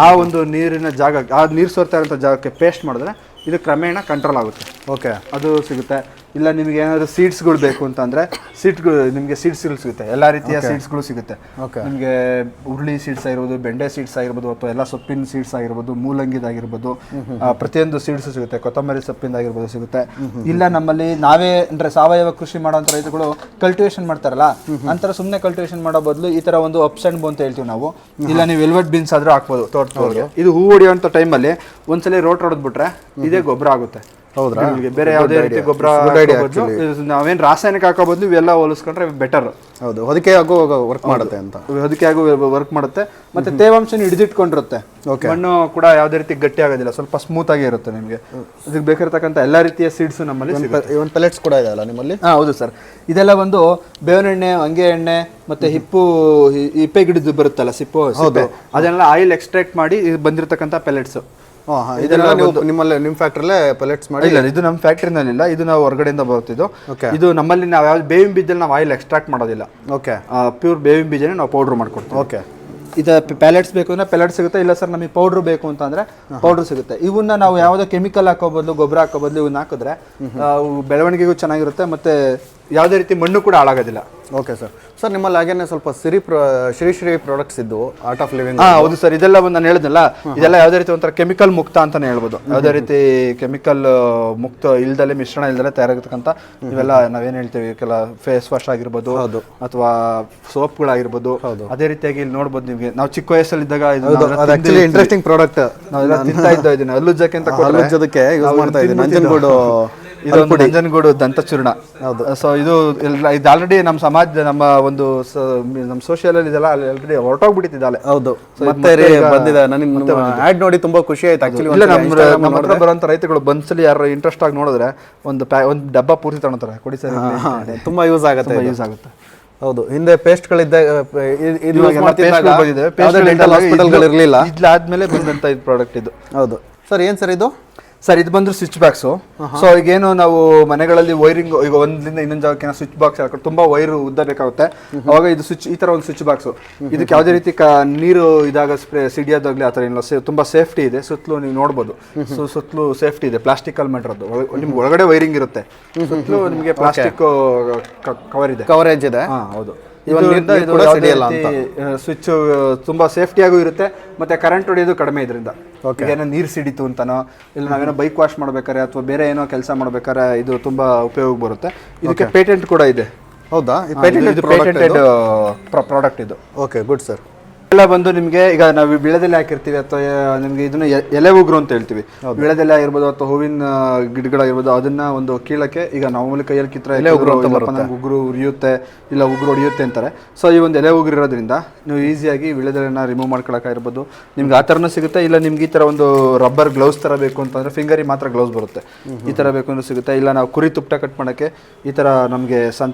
ಆ ಒಂದು ನೀರಿನ ಜಾಗ, ಆ ನೀರು ಸೋರ್ತಾ ಇರೋ ಜಾಗಕ್ಕೆ ಪೇಸ್ಟ್ ಮಾಡಿದ್ರೆ ಇದು ಕ್ರಮೇಣ ಕಂಟ್ರೋಲ್ ಆಗುತ್ತೆ. ಓಕೆ, ಅದು ಸಿಗುತ್ತೆ. ಇಲ್ಲ ನಿಮ್ಗೆ ಏನಾದ್ರು ಸೀಡ್ಸ್ಗಳು ಬೇಕು ಅಂತಂದ್ರೆ ನಿಮಗೆ ಸೀಡ್ಸ್ಗಳು ಸಿಗುತ್ತೆ. ಎಲ್ಲಾ ರೀತಿಯ ಸೀಡ್ಸ್ಗಳು ಸಿಗುತ್ತೆ. ನಿಮಗೆ ಉರುಳಿ ಸೀಡ್ಸ್ ಆಗಿರ್ಬೋದು, ಬೆಂಡೆ ಸೀಡ್ಸ್ ಆಗಿರ್ಬೋದು, ಅಥವಾ ಎಲ್ಲ ಸೊಪ್ಪಿನ ಸೀಡ್ಸ್ ಆಗಿರ್ಬೋದು, ಮೂಲಂಗಿದಾಗಿರ್ಬೋದು, ಪ್ರತಿಯೊಂದು ಸೀಡ್ಸ್ ಸಿಗುತ್ತೆ. ಕೊತ್ತಂಬರಿ ಸೊಪ್ಪಿಂದಾಗಿರ್ಬೋದು ಸಿಗುತ್ತೆ. ಇಲ್ಲ ನಮ್ಮಲ್ಲಿ ನಾವೇ ಅಂದ್ರೆ ಸಾವಯವ ಕೃಷಿ ಮಾಡೋಂಥ ರೈತರುಗಳು ಕಲ್ಟಿವೇಶನ್ ಮಾಡ್ತಾರಲ್ಲ, ಅಂತರ ಸುಮ್ಮನೆ ಕಲ್ಟಿವೇಶನ್ ಮಾಡೋ ಬದಲು ಈ ತರ ಒಂದು ಅಪ್ಸ್ ಅಂಡ್ ಬೋ ಅಂತ ಹೇಳ್ತೀವಿ ನಾವು. ಇಲ್ಲ ನೀವು ವೆಲ್ವೆಟ್ ಬೀನ್ಸ್ ಆದ್ರೂ ಹಾಕ್ಬೋದು ತೋಟದೊಳಗೆ. ಇದು ಹೂ ಹೊಡಿಯುವಂಥ ಟೈಮಲ್ಲಿ ಒಂದ್ಸಲಿ ರೋಟ್ ಹೊಡೆದ್ಬಿಟ್ರೆ ಇದೇ ಗೊಬ್ಬರ ಆಗುತ್ತೆ. ಹೌದ್ರಾ? ಬೇರೆ ಯಾವುದೇ ರೀತಿ ಗೊಬ್ಬರ ನಾವೇನು ರಾಸಾಯನಿಕ ಹಾಕೋಬಹುದು, ಇವೆಲ್ಲ ಹೋಲಿಸ್ಕೊಂಡ್ರೆ ಬೆಟರ್. ಹೌದು, ಹೊದಿಕೆ ಆಗೋ ವರ್ಕ್ ಮಾಡುತ್ತೆ ಅಂತ. ಹೊದಿಕೆ ಆಗೋ ವರ್ಕ್ ಮಾಡುತ್ತೆ. ಮತ್ತೆ ತೇವಾಂಶನ ಹಿಡಿದಿಟ್ಕೊಂಡಿರುತ್ತೆ. ಮಣ್ಣು ಕೂಡ ಯಾವುದೇ ರೀತಿ ಗಟ್ಟಿ ಆಗೋದಿಲ್ಲ, ಸ್ವಲ್ಪ ಸ್ಮೂತ್ ಆಗಿ ಇರುತ್ತೆ. ನಿಮಗೆ ಅದಕ್ಕೆ ಬೇಕಾಗಿರ್ತಕ್ಕಂಥ ಎಲ್ಲಾ ರೀತಿಯ ಸೀಡ್ಸ್ ನಮ್ಮಲ್ಲಿ ಇವನ್ ಪೆಲೆಟ್ಸ್ ಕೂಡ ಇದೆ ಅಲ್ಲ ನಿಮ್ಮಲ್ಲಿ? ಹೌದು ಸರ್. ಇದೆಲ್ಲ ಒಂದು ಬೇವಿನ ಎಣ್ಣೆ, ಹೊಂಗೆ ಎಣ್ಣೆ, ಮತ್ತೆ ಹಿಪ್ಪೆ ಗಿಡದ್ದು ಬರುತ್ತಲ್ಲ ಸಿಪ್ಪು, ಅದನ್ನೆಲ್ಲ ಆಯಿಲ್ ಎಕ್ಸ್ಟ್ರಾಕ್ಟ್ ಮಾಡಿ ಬಂದಿರತಕ್ಕಂಥ ಪೆಲೆಟ್ಸ್. ಇದೆಲ್ಲ ನಿಮ್ಮಲ್ಲಿ ನಿಮ್ಮ ಫ್ಯಾಕ್ಟ್ರಿಲೇ ಪೆಲೆಟ್ಸ್ ಮಾಡಿ? ಇಲ್ಲ, ಇದು ನಮ್ಮ ಫ್ಯಾಕ್ಟ್ರಿನಲ್ಲಿ ಇಲ್ಲ, ಇದು ನಾವು ಹೊರಗಡೆಯಿಂದ ಬರ್ತಿದ್ದು. ಇದು ನಮ್ಮಲ್ಲಿ ನಾವು ಯಾವ್ದು ಬೇವಿನ ಬೀಜದಲ್ಲಿ ನಾವು ಆಯಿಲ್ ಎಕ್ಸ್ಟ್ರಾಕ್ಟ್ ಮಾಡೋದಿಲ್ಲ. ಓಕೆ, ಪ್ಯೂರ್ ಬೇವಿನ ಬೀಜನೇ ನಾವು ಪೌಡರ್ ಮಾಡ್ಕೊಡ್ತೀವಿ. ಓಕೆ, ಇದು ಪ್ಯಾಲೆಟ್ಸ್ ಬೇಕು ಅಂದ್ರೆ ಪ್ಯಾಲೆಟ್ ಸಿಗುತ್ತೆ, ಇಲ್ಲ ಸರ್ ನಮಗೆ ಪೌಡ್ರ್ ಬೇಕು ಅಂತಂದ್ರೆ ಪೌಡ್ರ್ ಸಿಗುತ್ತೆ. ಇವನ್ನ ನಾವು ಯಾವುದೋ ಕೆಮಿಕಲ್ ಹಾಕೋ ಬದಲು, ಗೊಬ್ಬರ ಹಾಕೋ ಬದಲು ಇವನ್ನ ಹಾಕಿದ್ರೆ ಬೆಳವಣಿಗೆಗೂ ಚೆನ್ನಾಗಿರುತ್ತೆ, ಮತ್ತೆ ಯಾವುದೇ ರೀತಿ ಮಣ್ಣು ಕೂಡ ಹಾಳಾಗೋದಿಲ್ಲ. Okay sir. ಸರ್ ನಿಮ್ಮಲ್ಲಿ ಹಾಗೇನೆ ಸ್ವಲ್ಪ ಶ್ರೀ ಪ್ರಾಡಕ್ಟ್ಸ್ ಇದ್ದು ಆರ್ಟ್ ಆಫ್ ಲಿವಿಂಗ್. ಹೌದು ಸರ್, ಇದೆಲ್ಲ ಒಂದು ನಾನು ಹೇಳಿದ್ನಲ್ಲ, ಇದೆಲ್ಲ ಯಾವುದೇ ರೀತಿ ಒಂಥರ ಕೆಮಿಕಲ್ ಮುಕ್ತ ಅಂತಾನೆ ಹೇಳ್ಬೋದು. ಯಾವುದೇ ರೀತಿ ಕೆಮಿಕಲ್ ಮುಕ್ತ ಇಲ್ದಲೆ, ಮಿಶ್ರಣ ಇಲ್ದಲೆ ತಯಾರಾಗತಕ್ಕಂಥ ಇವೆಲ್ಲ ನಾವೇನು ಹೇಳ್ತೀವಿ, ಕೆಲ ಫೇಸ್ ವಾಶ್ ಆಗಿರ್ಬೋದು ಅಥವಾ ಸೋಪ್ಗಳಾಗಿರ್ಬೋದು. ಅದೇ ರೀತಿಯಾಗಿ ಇಲ್ಲಿ ನೋಡ್ಬೋದು ನಿಮಗೆ, ನಾವು ಚಿಕ್ಕ ವಯಸ್ಸಲ್ಲಿದ್ದಾಗ ಇಂಟ್ರೆಸ್ಟಿಂಗ್ ಪ್ರಾಡಕ್ಟ್ ನಾವೆಲ್ಲ ತಿಂತಾ ಇದ್ದೋ ಇದನ್ನ ಹಲ್ಲುಜ್ಜಕ್ಕೆ ಅಂತ ಹಲ್ಲುಜ್ಜೋದಕ್ಕೆ ಯೂಸ್ ಮಾಡ್ತಾ ಇದ್ದೀವಿ. ನಂಜನಗೂಡು ಇದೊಂದು ನಂಜನಗೂಡು ದಂತಚೂರ್ಣ. ಹೌದು. ಸೊ ಇದು ಆಲ್ರೆಡಿ ನಮ್ಮ ಸಮಾಜ, ನಮ್ಮ ಒಂದು ನಮ್ಮ ಸೋಷಿಯಲ್ ಅಲ್ಲಿ ಇದೆಲ್ಲ ಆಲ್ರೆಡಿ ಹೊರಟೋಗ್ಬಿಟ್ಟಿದ್ದಾಳೆ. ಹೌದು, ಮತ್ತೆ ಬಂದಿದೆ. ನನಗೆ ಆಡ್ ನೋಡಿ ತುಂಬಾ ಖುಷಿ ಆಯ್ತು ಆಕ್ಚುಲಿ. ಇಲ್ಲ, ನಮ್ಮ ಹತ್ರ ಬರುವಂತ ರೈತಗಳು ಬಂದ್ಸಲಿ ಯಾರು ಇಂಟ್ರೆಸ್ಟ್ ಆಗಿ ನೋಡಿದ್ರೆ ಒಂದು ಡಬ್ಬ ಪೂರ್ತಿ ತಗೊಳ್ತಾರೆ, ಕೊಡಿ ಸರ್, ತುಂಬಾ ಯೂಸ್ ಆಗುತ್ತೆ. ಹೌದು, ಹಿಂದೆ ಪೇಸ್ಟ್ಗಳಿದ್ದ ಇರಲಿಲ್ಲ, ಇದಾದ್ಮೇಲೆ ಬಂದಂತ ಇದು ಪ್ರಾಡಕ್ಟ್ ಇದು. ಹೌದು ಸರ್. ಏನ್ ಸರ್ ಇದು? ಸರ್ ಇದು ಬಂದ್ರು ಸ್ವಿಚ್ ಬಾಕ್ಸು. ಸೊ ಈಗೇನು ನಾವು ಮನೆಗಳಲ್ಲಿ ವೈರಿಂಗ್, ಈಗ ಒಂದ್ರಿಂದ ಇನ್ನೊಂದು ಜಾಗಕ್ಕೆ ಸ್ವಿಚ್ ಬಾಕ್ಸ್ ಹಾಕೊಂಡು ತುಂಬಾ ವೈರ್ ಉದ್ದ ಬೇಕಾಗುತ್ತೆ. ಅವಾಗ ಇದು ಸ್ವಿಚ್, ಈ ತರ ಒಂದು ಸ್ವಿಚ್ ಬಾಕ್ಸು. ಇದಕ್ಕೆ ಯಾವುದೇ ರೀತಿ ನೀರು ಇದಾಗ ಸ್ಪ್ರೇ ಸಿಡಿಯೋದಾಗ್ಲಿ ಆ ಥರ ಏನಿಲ್ಲ, ತುಂಬಾ ಸೇಫ್ಟಿ ಇದೆ. ಸುತ್ತಲೂ ನೀವು ನೋಡ್ಬೋದು, ಸುತ್ತಲೂ ಸೇಫ್ಟಿ ಇದೆ. ಪ್ಲಾಸ್ಟಿಕ್ ಅಲ್ಲಿ ಮಾಡಿರೋದು, ನಿಮ್ಗೆ ಒಳಗಡೆ ವೈರಿಂಗ್ ಇರುತ್ತೆ, ಸುತ್ತಲೂ ನಿಮಗೆ ಪ್ಲಾಸ್ಟಿಕ್ ಕವರೇಜ್ ಇದೆ. ಹೌದು. ಸ್ವಿಚ್ ತುಂಬಾ ಸೇಫ್ಟಿಯಾಗೂ ಇರುತ್ತೆ, ಮತ್ತೆ ಕರೆಂಟ್ ಹೊಡೆಯೋದು ಕಡಿಮೆ ಇದರಿಂದ. ಏನೋ ನೀರು ಸಿಡಿತು ಅಂತಾನೋ, ಇಲ್ಲ ನಾವೇನೋ ಬೈಕ್ ವಾಶ್ ಮಾಡ್ಬೇಕಾರೆ ಅಥವಾ ಬೇರೆ ಏನೋ ಕೆಲಸ ಮಾಡ್ಬೇಕಾರೆ ಇದು ತುಂಬಾ ಉಪಯೋಗ ಬರುತ್ತೆ. ಇದಕ್ಕೆ ಪೇಟೆಂಟ್ ಕೂಡ ಇದೆ. ಹೌದಾ? ಪೇಟೆಂಟೆಡ್ ಪ್ರಾಡಕ್ಟ್ ಇದು. Okay, good sir. ಎಲ್ಲ ಬಂದು ನಿಮಗೆ, ಈಗ ನಾವು ವಿಳೆದೆಲೆ ಹಾಕಿರ್ತೀವಿ ಅಥವಾ ನಿಮಗೆ ಇದನ್ನ ಎಲೆ ಉಗುರು ಅಂತ ಹೇಳ್ತೀವಿ. ವಿಳೆದೆಲೆ ಆಗಿರ್ಬೋದು ಅಥವಾ ಹೂವಿನ ಗಿಡಗಳಾಗಿರ್ಬೋದು, ಅದನ್ನ ಒಂದು ಕೀಳಕ್ಕೆ ಈಗ ನಾವು ಕೈಯಲ್ಲಿ ಕಿತ್ರ ಎಲೆ ಉಗುರು ಉರಿಯುತ್ತೆ, ಇಲ್ಲ ಉಗುರು ಹೊಡಿಯುತ್ತೆ ಅಂತಾರೆ. ಸೊ ಈ ಒಂದು ಎಲೆ ಉಗುರು ಇರೋದ್ರಿಂದ ನೀವು ಈಸಿಯಾಗಿ ವಿಳೆದೆಲೆನ ರಿಮೂವ್ ಮಾಡ್ಕೊಳಕ್ಕಾಗಿರ್ಬೋದು. ನಿಮ್ಗೆ ಆ ಥರನೂ ಸಿಗುತ್ತೆ. ಇಲ್ಲ ನಿಮ್ಗೆ ಈ ಥರ ಒಂದು ರಬ್ಬರ್ ಗ್ಲೌಸ್ ಥರ ಬೇಕು ಅಂತಂದ್ರೆ, ಫಿಂಗರಿಗೆ ಮಾತ್ರ ಗ್ಲೌಸ್ ಬರುತ್ತೆ, ಈ ಥರ ಬೇಕು ಅಂದ್ರೆ ಸಿಗುತ್ತೆ. ಇಲ್ಲ ನಾವು ಕುರಿ ತುಪ್ಪ ಕಟ್ ಮಾಡೋಕ್ಕೆ ಈ ಥರ ನಮಗೆ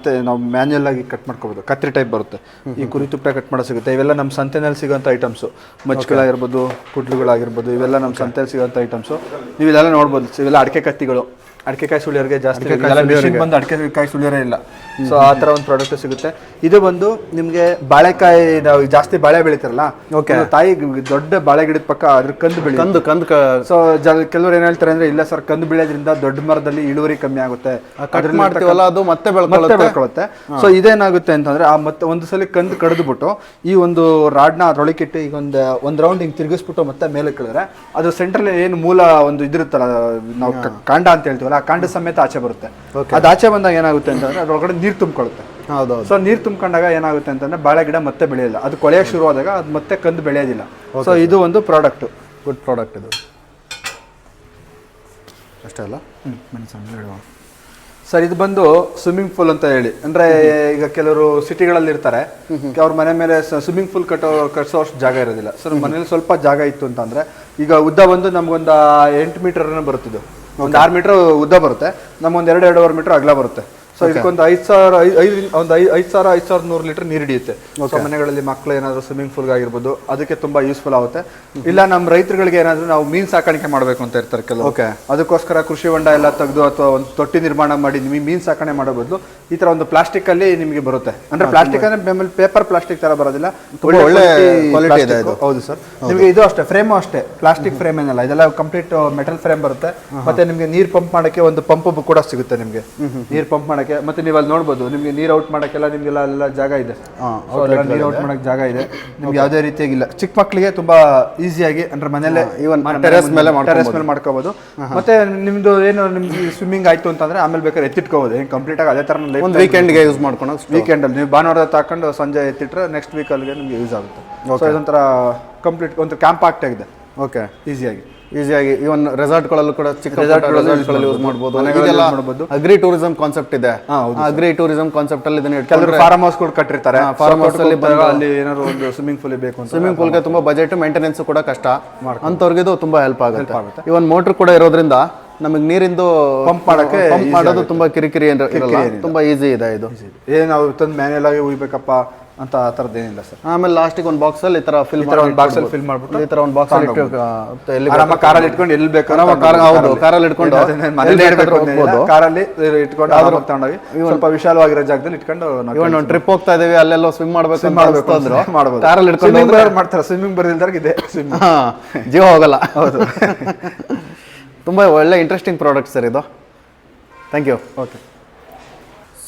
ನಾವು ಮ್ಯಾನ್ಯಲ್ ಆಗಿ ಕಟ್ ಮಾಡ್ಕೋಬೋದು, ಕತ್ರಿ ಟೈಪ್ ಬರುತ್ತೆ. ಈ ಕುರಿ ತುಪ್ಪ ಕಟ್ ಮಾಡೋ ಸಿಗುತ್ತೆ. ಇವೆಲ್ಲ ನಮ್ಮ ಸಂತೆನಲ್ಲಿ ಸಿಗೋಂಥ ಐಟಮ್ಸು, ಮಚ್ಗಳಾಗಿರ್ಬೋದು, ಕುಡ್ಲುಗಳಾಗಿರ್ಬೋದು, ಇವೆಲ್ಲ ನಮ್ಮ ಸಂತೆಯಲ್ಲಿ ಸಿಗೋಂಥ ಐಟಮ್ಸು. ನೀವು ಇದೆಲ್ಲ ನೋಡ್ಬೋದು. ಇವೆಲ್ಲ ಅಡಿಕೆ ಕತ್ತಿಗಳು, ಅಡಿಕೆಕಾಯಿ ಸುಳಿಯೋರಿಗೆ ಜಾಸ್ತಿ ಬಂದು ಅಡಿಕೆಕಾಯಿ ಸುಳಿಯೋರೇ ಇಲ್ಲ. ಸೊ ಆ ಥರ ಒಂದು ಪ್ರಾಡಕ್ಟ್ ಸಿಗುತ್ತೆ. ಇದು ಬಂದು ನಿಮಗೆ ಬಾಳೆಕಾಯಿ, ನಾವು ಜಾಸ್ತಿ ಬಾಳೆ ಬೆಳಿತಾರಲ್ಲ, ತಾಯಿ ದೊಡ್ಡ ಬಾಳೆ ಗಿಡದ ಪಕ್ಕ ಅದ್ರ ಕಂದು ಬೆಳಿ. ಸೊ ಕೆಲವರು ಏನ್ ಹೇಳ್ತಾರೆ ಅಂದ್ರೆ, ಇಲ್ಲ ಸರ್ ಕಂದು ಬೆಳೆಯೋದ್ರಿಂದ ದೊಡ್ಡ ಮರದಲ್ಲಿ ಇಳುವರಿ ಕಮ್ಮಿ ಆಗುತ್ತೆ, ಅದು ಮತ್ತೆ ಬೆಳ್ಕೊಳ್ಳುತ್ತೆ. ಸೊ ಇದೇನಾಗುತ್ತೆ ಅಂತಂದ್ರೆ, ಆ ಮತ್ತೆ ಒಂದು ಸಲ ಕಂದು ಕಡಿದ್ಬಿಟ್ಟು ಈ ಒಂದು ರಾಡ್ನ ಅದ್ರೊಳಗಿಟ್ಟು ಈಗ ಒಂದು ರೌಂಡ್ ಹಿಂಗೆ ತಿರುಗಿಸ್ಬಿಟ್ಟು ಮತ್ತೆ ಮೇಲೆ ಕೆಳಿದ್ರೆ, ಅದು ಸೆಂಟ್ರಲ್ ಏನು ಮೂಲ ಒಂದು ಇದಿರುತ್ತಲ್ಲ, ನಾವು ಕಾಂಡ ಅಂತ ಹೇಳ್ತೀವಲ್ಲ, ಆ ಕಾಂಡ ಸಮೇತ ಆಚೆ ಬರುತ್ತೆ. ಅದು ಆಚೆ ಬಂದಾಗ ಏನಾಗುತ್ತೆ ಅಂತಂದ್ರೆ ಅದ್ರೊಳಗಡೆ ನೀರು ತುಂಬಿಕೊಳ್ಳುತ್ತೆ. ಸೊ ನೀರು ತುಂಬಿಕೊಂಡಾಗ ಏನಾಗುತ್ತೆ ಅಂತಂದ್ರೆ ಬಾಳೆ ಗಿಡ ಮತ್ತೆ ಬೆಳೆಯೋಲ್ಲ, ಅದು ಕೊಳೆಯಕ್ಕೆ ಶುರು ಆದಾಗ ಅದು ಮತ್ತೆ ಕಂದು ಬೆಳೆಯೋದಿಲ್ಲ. ಸೊ ಇದು ಒಂದು ಪ್ರಾಡಕ್ಟ್, ಗುಡ್ ಪ್ರಾಡಕ್ಟ್ ಇದು. ಅಷ್ಟೇ ಅಲ್ಲ ಸರ್. ಇದು ಬಂದು ಸ್ವಿಮ್ಮಿಂಗ್ ಪೂಲ್ ಅಂತ ಹೇಳಿ, ಅಂದ್ರೆ ಈಗ ಕೆಲವರು ಸಿಟಿಗಳಲ್ಲಿ ಇರ್ತಾರೆ, ಅವ್ರ ಮನೆ ಮೇಲೆ ಸ್ವಿಮ್ಮಿಂಗ್ ಪೂಲ್ ಕಟ್ಸೋಷ್ಟು ಜಾಗ ಇರೋದಿಲ್ಲ. ಸರ್ ಮನೇಲಿ ಸ್ವಲ್ಪ ಜಾಗ ಇತ್ತು ಅಂತಂದ್ರೆ, ಈಗ ಉದ್ದ ಬಂದು ನಮ್ಗೊಂದು 8 ಮೀಟರ್ ಬರುತ್ತಿದ್ದು, ಒಂದು 6 ಮೀಟರ್ ಉದ್ದ ಬರುತ್ತೆ, ನಮ್ಗೊಂದು 2-2.5 ಮೀಟರ್ ಅಗಲ ಬರುತ್ತೆ. ಸೊ ಇದಕ್ಕೊಂದು 5,100 ಲೀಟರ್ ನೀರು ಹಿಡಿಯುತ್ತೆ. ಸೊ ಮನೆಗಳಲ್ಲಿ ಮಕ್ಕಳು ಏನಾದರೂ ಸ್ವಿಮ್ಮಿಂಗ್ ಪೂಲ್ ಆಗಿರ್ಬೋದು, ಅದಕ್ಕೆ ತುಂಬಾ ಯೂಸ್ಫುಲ್ ಆಗುತ್ತೆ. ಇಲ್ಲ ನಮ್ಮ ರೈತರುಗಳಿಗೆ ಏನಾದರೂ ನಾವು ಮೀನು ಸಾಕಾಣಿಕೆ ಮಾಡಬೇಕು ಅಂತ ಇರ್ತಾರೆ ಕೆಲವು, ಅದಕ್ಕೋಸ್ಕರ ಕೃಷಿ ಹೊಂಡ ಎಲ್ಲ ತೆಗೆದು ಅಥವಾ ಒಂದು ತೊಟ್ಟಿ ನಿರ್ಮಾಣ ಮಾಡಿ ನಿಮಗೆ ಮೀನು ಸಾಕಣೆ ಮಾಡೋ ಬದಲು ಈ ತರ ಒಂದು ಪ್ಲಾಸ್ಟಿಕ್ ಅಲ್ಲಿ ನಿಮಗೆ ಬರುತ್ತೆ. ಅಂದ್ರೆ ಪ್ಲಾಸ್ಟಿಕ್ ಅಂದ್ರೆ ಪೇಪರ್ ಪ್ಲಾಸ್ಟಿಕ್ ತರ ಬರೋದಿಲ್ಲ, ಒಳ್ಳೆ ಕ್ವಾಲಿಟಿ ಇದೆ. ಹೌದು ಸರ್. ನಿಮಗೆ ಇದು ಅಷ್ಟೇ, ಫ್ರೇಮು ಅಷ್ಟೇ, ಪ್ಲಾಸ್ಟಿಕ್ ಫ್ರೇಮ್ ಏನಲ್ಲ, ಇದೆಲ್ಲ ಕಂಪ್ಲೀಟ್ ಮೆಟಲ್ ಫ್ರೇಮ್ ಬರುತ್ತೆ. ಮತ್ತೆ ನಿಮಗೆ ನೀರು ಪಂಪ್ ಮಾಡಕ್ಕೆ ಒಂದು ಪಂಪ್ ಕೂಡ ಸಿಗುತ್ತೆ ನಿಮಗೆ, ನೀರು ಪಂಪ್ ಮಾಡಕ್ಕೆ. ಮತ್ತೆ ನೀವು ಅಲ್ಲಿ ನೋಡ್ಬೋದು, ನಿಮ್ಗೆ ನೀರ್ ಔಟ್ ಮಾಡಕ್ಕೆಲ್ಲ ನಿಮ್ಗೆಲ್ಲ ಅಲ್ಲೆಲ್ಲ ಜಾಗ ಇದೆ, ನೀರ್ ಔಟ್ ಮಾಡಕ್ ಜಾಗ ಇದೆ. ನಿಮ್ಗೆ ಯಾವುದೇ ರೀತಿಯಾಗಿಲ್ಲ, ಚಿಕ್ಕ ಮಕ್ಕಳಿಗೆ ತುಂಬಾ ಈಸಿಯಾಗಿ ಅಂದ್ರೆ ಮನೇಲೆ ಟೆರೆಸ್ ಮೇಲೆ ಮಾಡ್ಕೋಬಹುದು. ಮತ್ತೆ ನಿಮ್ದು ಏನು ನಿಮ್ಗೆ ಸ್ವಿಮ್ಮಿಂಗ್ ಆಯ್ತು ಅಂತಂದ್ರೆ ಆಮೇಲೆ ಬೇಕಾದ್ರೆ ಎತ್ತಿಟ್ಕೋಬಹುದು, ಹೆಂಗ್ ಕಂಪ್ಲೀಟ್ ಆಗಿ ಅದೇ ತರ ವೀಕೆಂಡ್ಗೆ ಯೂಸ್ ಮಾಡ್ಕೊಂಡು, ವೀಕೆಂಡ್ ಅಲ್ಲಿ ನೀವು ಭಾನುವಾರ ತಾಕೊಂಡು ಸಂಜೆ ಎತ್ತಿಟ್ರೆ ನೆಕ್ಸ್ಟ್ ವೀಕ್ ಅಲ್ಲಿಗೆ ನಿಮ್ಗೆ ಯೂಸ್ ಆಗುತ್ತೆ. ಸೊ ಇದೊಂಥರ ಕಂಪ್ಲೀಟ್ ಒಂದು ಕಾಂಪ್ಯಾಕ್ಟ್ ಆಗಿದೆ. ಓಕೆ, ಈಸಿಯಾಗಿ ಇವನ್ ರೆಸಾರ್ಟ್ಗಳಲ್ಲೂ ಕೂಡ ಚಿಕ್ಕ ರೆಸಾರ್ಟ್ಗಳಲ್ಲಿ ಯೂಸ್ ಮಾಡಬಹುದು. ಅಗ್ರಿ ಟೂರಿಸಂ ಕಾನ್ಸೆಪ್ಟ್ ಇದೆ. ಅಗ್ರಿ ಟೂರಿಸಂ ಕಾನ್ಸೆಪ್ಟ್ ಅಲ್ಲಿ ಕೆಲವರು ಫಾರ್ಮ್ ಹೌಸ್ ಕೂಡ ಕಟ್ಟಿರ್ತಾರೆ. ಫಾರ್ಮ್ ಹೌಸ್ ಅಲ್ಲಿ ಏನಾದ್ರು ಒಂದು ಸ್ವಿಮ್ಮಿಂಗ್ ಪೂಲ್ ಬೇಕು ಅಂತ, ಸ್ವಿಮ್ಮಿಂಗ್ ಪೂಲ್ಗೆ ತುಂಬಾ ಬಜೆಟ್, ಮೇಂಟೆನೆನ್ಸ್ ಕೂಡ ಕಷ್ಟ, ಅಂತವ್ರಿಗೆ ಇದು ತುಂಬಾ ಹೆಲ್ಪ್ ಆಗುತ್ತೆ. ಇವನ್ ಮೋಟರ್ ಕೂಡ ಇರೋದ್ರಿಂದ ನಮಗೆ ನೀರಿಂದು ಪಂಪ್ ಮಾಡೋದು ತುಂಬಾ ಕಿರಿಕಿರಿ ಇರಲ್ಲ, ತುಂಬಾ ಈಸಿ ಇದೆ ಇದು. ನಾವು ತಂದು ಮ್ಯಾನ್ಯಲ್ ಆಗಿ ಉಯ್ಬೇಕಪ್ಪ, ಅಂತ ಆ ಥರದ್ದು ಏನಿಲ್ಲ ಸರ್. ಆಮೇಲೆ ಲಾಸ್ಟಿಗೆ ಒಂದು ಬಾಕ್ಸಲ್ಲಿ ಈ ಥರ ಫಿಲ್ ಒಂದು ಬಾಕ್ಸಲ್ಲಿ ಫಿಲ್ ಮಾಡ್ಬಿಟ್ಟು ಈ ಥರ ಒಂದು ಬಾಕ್ಸಲ್ಲಿ ಇಟ್ಟು ಎಲ್ಲಿ ಆರಾಮ ಕಾರಲ್ಲಿ ಇಟ್ಕೊಂಡು ಎಲ್ಲಿ ಬೇಕು ಹೌದು ಕಾರಲ್ಲಿ ಇಟ್ಕೊಂಡು ಕಾರಲ್ಲಿ ಇಟ್ಕೊಂಡು ಆರಾಮಾಗಿ ತಗೊಂಡೋಗಿ ಸ್ವಲ್ಪ ವಿಶಾಲವಾಗಿರೋ ಜಾಗದಲ್ಲಿ ಇಟ್ಕೊಂಡು ಇವನ್ ಒಂದು ಟ್ರಿಪ್ ಹೋಗ್ತಾ ಇದೀವಿ ಅಲ್ಲೆಲ್ಲೋ ಸ್ವಿಮ್ ಮಾಡ್ಬೇಕು ಅಂದ್ರು ಮಾಡ್ಬೋದು. ಕಾರಲ್ಲಿ ಇಟ್ಕೊಂಡು ಮಾಡ್ತಾರೆ, ಸ್ವಿಮ್ಮಿಂಗ್ ಬರದಿಲ್ದಾಗ ಇದೆ ಜೀವ ಹೋಗಲ್ಲ. ಹೌದು. ತುಂಬ ಒಳ್ಳೆ ಇಂಟ್ರೆಸ್ಟಿಂಗ್ ಪ್ರಾಡಕ್ಟ್ ಸರ್ ಇದು. Thank you. ಓಕೆ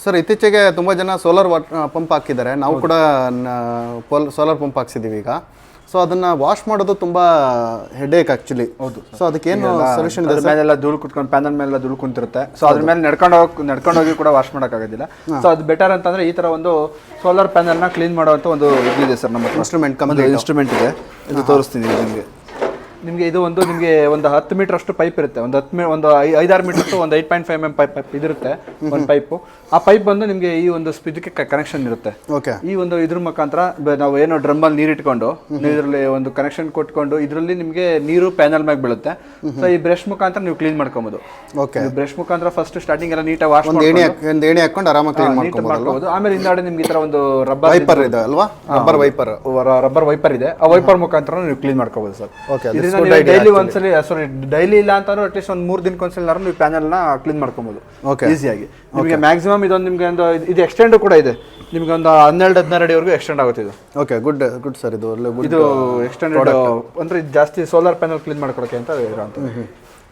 ಸರ್, ಇತ್ತೀಚೆಗೆ ತುಂಬ ಜನ ಸೋಲಾರ್ ಪಂಪ್ ಹಾಕಿದ್ದಾರೆ. ನಾವು ಕೂಡ ಸೋಲಾರ್ ಪಂಪ್ ಹಾಕ್ಸಿದ್ದೀವಿ ಈಗ. ಸೊ ಅದನ್ನು ವಾಶ್ ಮಾಡೋದು ತುಂಬ ಹೆಡೇಕ್ ಆ್ಯಕ್ಚುಲಿ. ಹೌದು. ಸೊ ಅದಕ್ಕೇನು ಸೊಲ್ಯೂಷನ್ ಇದೆ? ಮೇಲೆಲ್ಲ ಧೂಳು ಕುತ್ಕೊಂಡು ಪ್ಯಾನಲ್ ಮೇಲೆಲ್ಲ ಧೂಳು ಕುಂತಿರುತ್ತೆ. ಸೊ ಅದ್ರ ಮೇಲೆ ನಡ್ಕೊಂಡು ಹೋಗಿ ಕೂಡ ವಾಶ್ ಮಾಡೋಕ್ಕಾಗೋದಿಲ್ಲ. ಸೊ ಅದು ಬೆಟರ್ ಅಂತಂದರೆ ಈ ಥರ ಒಂದು ಸೋಲಾರ್ ಪ್ಯಾನಲ್ನ ಕ್ಲೀನ್ ಮಾಡುವಂಥ ಒಂದು ಇದಿದೆ ಸರ್ ನಮ್ಮ ಇನ್ಸ್ಟ್ರೂಮೆಂಟ್ ಇದೆ. ಇದು ತೋರಿಸ್ತೀನಿ ನಿಮಗೆ. ಇದು ನಿಮಗೆ ಒಂದು 10 ಮೀಟರ್ ಅಷ್ಟು ಪೈಪ್ ಇರುತ್ತೆ. ಒಂದು 5-6 ಮೀಟರ್ ಒಂದು 8.5 mm ಪೈಪ್ ಇದಿರುತ್ತೆ ಒಂದು ಪೈಪು. ಆ ಪೈಪ್ ಬಂದು ನಿಮಗೆ ಈ ಒಂದು ಇದಕ್ಕೆ ಕನೆಕ್ಷನ್ ಇರುತ್ತೆ. ಓಕೆ. ಈ ಒಂದು ಇದ್ರ ಮುಖಾಂತರ ನಾವು ಏನೋ ಡ್ರಮ್ಮಲ್ಲಿ ನೀರು ಇಟ್ಕೊಂಡು ಇದರಲ್ಲಿ ಒಂದು ಕನೆಕ್ಷನ್ ಕೊಟ್ಕೊಂಡು ಇದರಲ್ಲಿ ನಿಮಗೆ ನೀರು ಪ್ಯಾನಲ್ ಮ್ಯಾಗ ಬೀಳುತ್ತೆ. ಸೊ ಈ ಬ್ರಷ್ ಮುಖಾಂತರ ನೀವು ಕ್ಲೀನ್ ಮಾಡ್ಕೊಬೋದು. ಓಕೆ. ಬ್ರಷ್ ಮುಖಾಂತರ ಫಸ್ಟ್ ಸ್ಟಾರ್ಟಿಂಗ್ ಎಲ್ಲ ನೀಟಾಗಿ ವಾಶ್ ಏಣಿ ಹಾಕೊಂಡು ಆರಾಮಾಗಿ ಕ್ಲೀನ್ ಮಾಡ್ಕೊಬೋದು. ಆಮೇಲೆ ಹಿಂದಾಡೆ ನಿಮ್ಗೆ ಈ ತರ ಒಂದು ರಬ್ಬರ್ ವೈಪರ್ ಇದೆ ಅಲ್ವಾ? ರಬ್ಬರ್ ವೈಪರ್ ಇದೆ. ಆ ವೈಪರ್ ಮುಖಾಂತರ ನೀವು ಕ್ಲೀನ್ ಮಾಡ್ಕೋಬಹುದು ಸರ್. ಓಕೆ. ಡೈಲಿ ಒಂದ್ಸಲಿ ಡೈಲಿ ಇಲ್ಲ ಅಂತಂದ್ರೆ ಅಟ್ಲೀಸ್ಟ್ ಒಂದು 3 ದಿನಕ್ಕೊಂದ್ಸಲಿ ನೀವು ಪ್ಯಾನಲ್ನ ಕ್ಲೀನ್ ಮಾಡ್ಕೊಬೋದು ಈಸಿಯಾಗಿ. ನಿಮಗೆ ಮ್ಯಾಕ್ಸಿಮಮ್ ಇದೊಂದು ನಿಮಗೆ ಒಂದು ಇದು ಎಕ್ಸ್ಟೆಂಡ್ ಕೂಡ ಇದೆ. ನಿಮಗೆ ಒಂದು 12-16 ಅಡಿವರೆಗೂ ಎಕ್ಸ್ಟೆಂಡ್ ಆಗುತ್ತೆ ಇದು. Okay, good sir. ಇದು ಎಕ್ಸ್ಟೆಂಡೆಡ್ ಅಂದ್ರೆ ಜಾಸ್ತಿ ಸೋಲಾರ್ ಪ್ಯಾನಲ್ ಕ್ಲೀನ್ ಮಾಡ್ಕೊಳಕ್ಕೆ ಅಂತ ಇರೋಂಥ.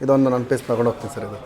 ಇದೊಂದು ನಾನು ಪೀಸ್ ತಗೊಂಡು ಹೋಗ್ತೀನಿ ಸರ್. ಇದು